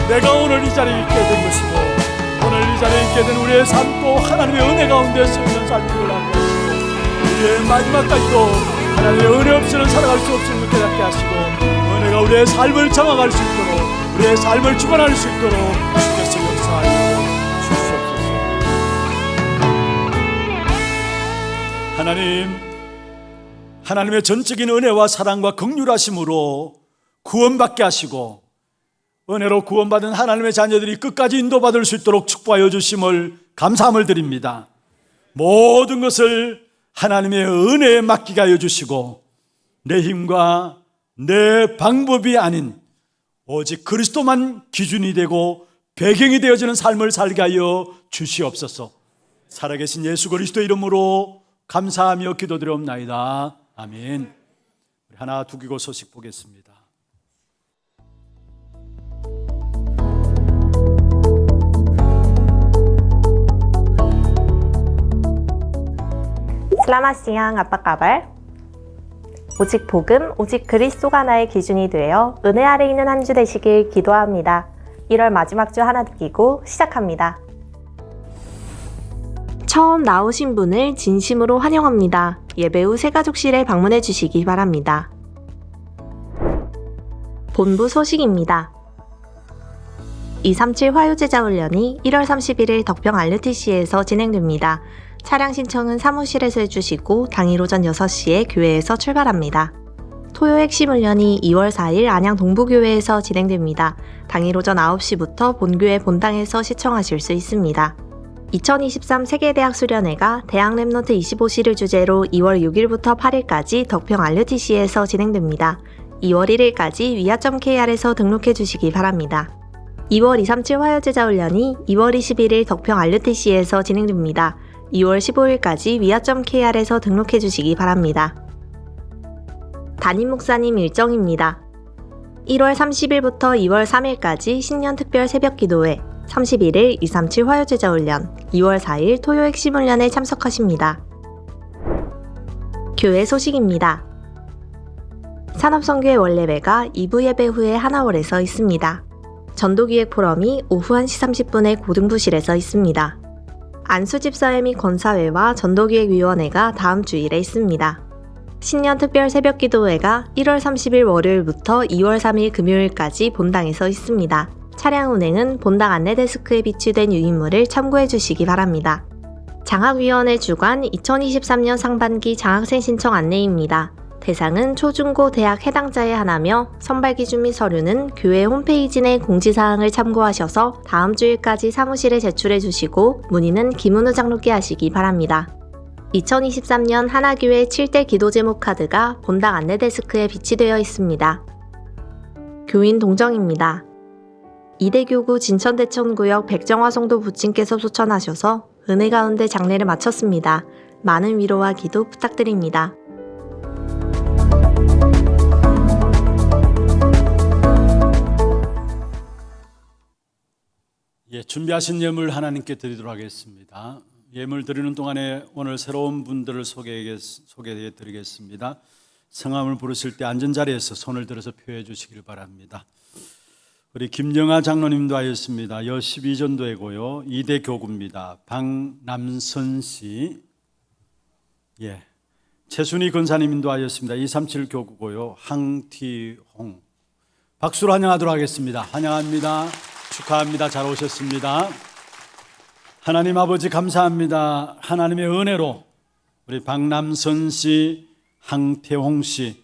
내가 오늘 이 자리에 있게 된 것이고 오늘 이 자리에 있게 된 우리의 삶도 하나님의 은혜 가운데 서 있는 삶을 하고 우리의 마지막까지도 하나님의 은혜 없이는 살아갈 수 없음을 깨닫게 하시고 은혜가 우리의 삶을 장악할 수 있도록 우리의 삶을 주관할 수 있도록 주께서 역사하여 주시옵소서. 하나님의 전적인 은혜와 사랑과 긍휼하심으로 구원받게 하시고 은혜로 구원받은 하나님의 자녀들이 끝까지 인도받을 수 있도록 축복하여 주심을 감사함을 드립니다. 모든 것을 하나님의 은혜에 맡기게 하여 주시고 내 힘과 내 방법이 아닌 오직 그리스도만 기준이 되고 배경이 되어지는 삶을 살게 하여 주시옵소서. 살아계신 예수 그리스도의 이름으로 감사하며 기도드리옵나이다. 아멘. 우리 하나 두기고 소식 보겠습니다. Selamat siang, apa kabar? 오직 복음, 오직 그리스도가 나의 기준이 되어 은혜 아래 있는 한 주 되시길 기도합니다. 1월 마지막 주 하나 듣기고 시작합니다. 처음 나오신 분을 진심으로 환영합니다. 예배 후 새가족실에 방문해 주시기 바랍니다. 본부 소식입니다. 237 화요제자훈련이 1월 31일 덕평 RUTC에서 진행됩니다. 차량 신청은 사무실에서 해주시고 당일 오전 6시에 교회에서 출발합니다. 토요 핵심 훈련이 2월 4일 안양 동부교회에서 진행됩니다. 당일 오전 9시부터 본교회 본당에서 시청하실 수 있습니다. 2023 세계대학 수련회가 대학 랩노트 25시를 주제로 2월 6일부터 8일까지 덕평 RUTC에서 진행됩니다. 2월 1일까지 위아.kr에서 등록해 주시기 바랍니다. 2월 237 화요제자훈련이 2월 21일 덕평 RUTC에서 진행됩니다. 2월 15일까지 위아.kr에서 등록해 주시기 바랍니다. 담임 목사님 일정입니다. 1월 30일부터 2월 3일까지 신년 특별 새벽 기도회, 31일 237 화요제자 훈련, 2월 4일 토요 핵심 훈련에 참석하십니다. 교회 소식입니다. 산업선교회 원례배가 2부 예배 후에 하나홀에서 있습니다. 전도기획 포럼이 오후 1시 30분에 고등부실에서 있습니다. 안수집사회 및 권사회와 전도기획위원회가 다음 주일에 있습니다. 신년 특별 새벽 기도회가 1월 30일 월요일부터 2월 3일 금요일까지 본당에서 있습니다. 차량 운행은 본당 안내데스크에 비치된 유인물을 참고해 주시기 바랍니다. 장학위원회 주관 2023년 상반기 장학생 신청 안내입니다. 대상은 초중고 대학 해당자에 하나며 선발 기준 및 서류는 교회 홈페이지 내 공지사항을 참고하셔서 다음 주일까지 사무실에 제출해 주시고 문의는 김은우 장로께 하시기 바랍니다. 2023년 하나교회 7대 기도 제목 카드가 본당 안내데스크에 비치되어 있습니다. 교인 동정입니다. 이대교구 진천대천구역 백정화성도 부친께서 소천하셔서 은혜 가운데 장례를 마쳤습니다. 많은 위로와 기도 부탁드립니다. 준비하신 예물 하나님께 드리도록 하겠습니다. 예물 드리는 동안에 오늘 새로운 분들을 소개해 드리겠습니다. 성함을 부르실 때 앉은 자리에서 손을 들어서 표해 주시길 바랍니다. 우리 김영아 장로님도 하였습니다. 여 12전도회고요. 이대 교구입니다. 박남선 씨, 최순희 권사님도 하였습니다. 237 교구고요. 항티홍. 박수로 환영하도록 하겠습니다. 환영합니다. 축하합니다. 잘 오셨습니다. 하나님 아버지 감사합니다. 하나님의 은혜로 우리 박남선 씨, 항태홍 씨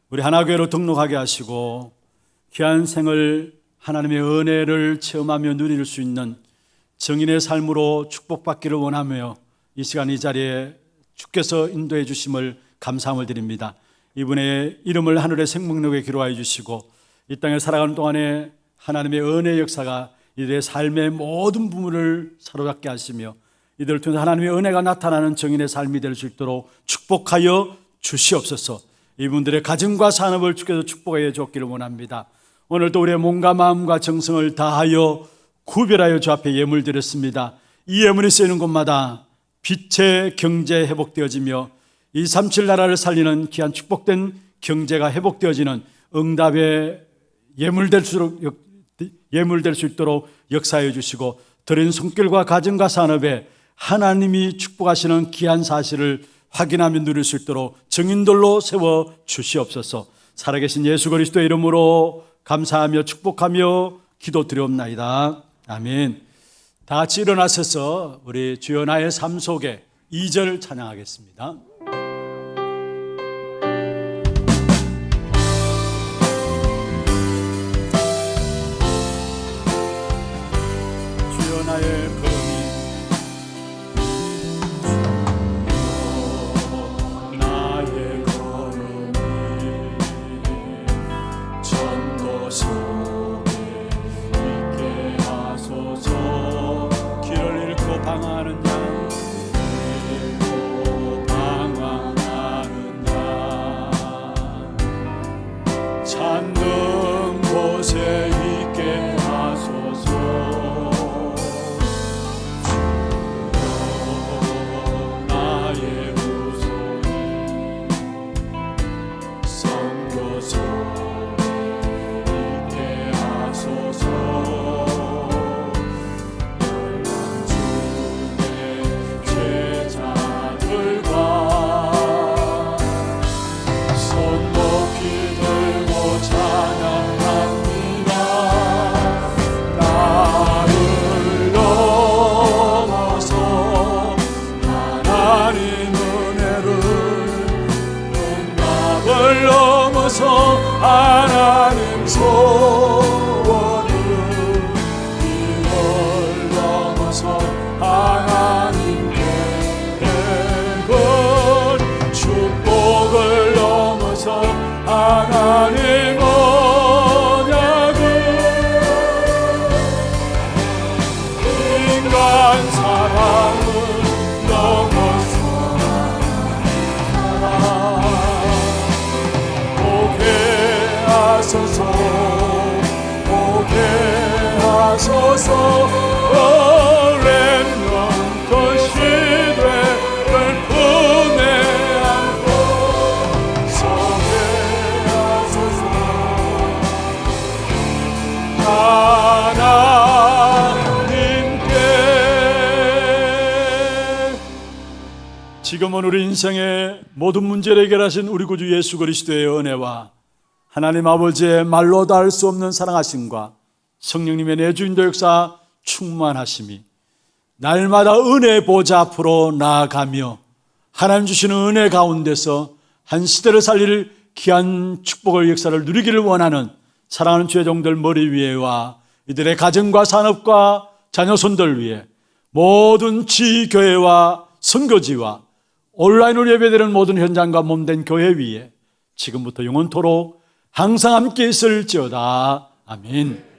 우리 하나교회로 등록하게 하시고 귀한 생을 하나님의 은혜를 체험하며 누릴 수 있는 정인의 삶으로 축복받기를 원하며 이 시간 이 자리에 주께서 인도해 주심을 감사함을 드립니다. 이분의 이름을 하늘의 생명록에 기록하여 주시고 이 땅에 살아가는 동안에 하나님의 은혜의 역사가 이들의 삶의 모든 부분을 사로잡게 하시며 이들을 통해서 하나님의 은혜가 나타나는 정인의 삶이 될 수 있도록 축복하여 주시옵소서. 이분들의 가정과 산업을 주께서 축복하여 주옵기를 원합니다. 오늘도 우리의 몸과 마음과 정성을 다하여 구별하여 주 앞에 예물 드렸습니다. 이 예물이 쓰이는 곳마다 빛의 경제 회복되어지며 237 나라를 살리는 귀한 축복된 경제가 회복되어지는 응답의 예물 될 수 있도록 역사해 주시고 드린 손길과 가정과 산업에 하나님이 축복하시는 귀한 사실을 확인하며 누릴 수 있도록 증인들로 세워 주시옵소서. 살아계신 예수 그리스도의 이름으로 감사하며 축복하며 기도드리옵나이다. 아멘. 다 같이 일어나셔서 우리 주여 나의 삶 속에 2절 찬양하겠습니다. 주여 나의 걸음이 나의 걸음이 전도 속에 있게 하소서. 길을 잃고 방황하는 양 잃고 방황하는 양 찾는 곳에 있게 하소서. 주옵소서. 렘넌트 시대를 품에 안고 성회하소서. 하나님께 지금은 우리 인생의 모든 문제를 해결하신 우리 구주 예수 그리스도의 은혜와 하나님 아버지의 말로 다 할 수 없는 사랑하심과 성령님의 내주인도 역사 충만하심이 날마다 은혜 보좌 앞으로 나아가며 하나님 주시는 은혜 가운데서 한 시대를 살릴 귀한 축복의 역사를 누리기를 원하는 사랑하는 주의 종들 머리 위에와 이들의 가정과 산업과 자녀손들 위해 모든 지교회와 선교지와 온라인으로 예배드리는 모든 현장과 몸된 교회 위에 지금부터 영원토록 항상 함께 있을지어다. 아멘.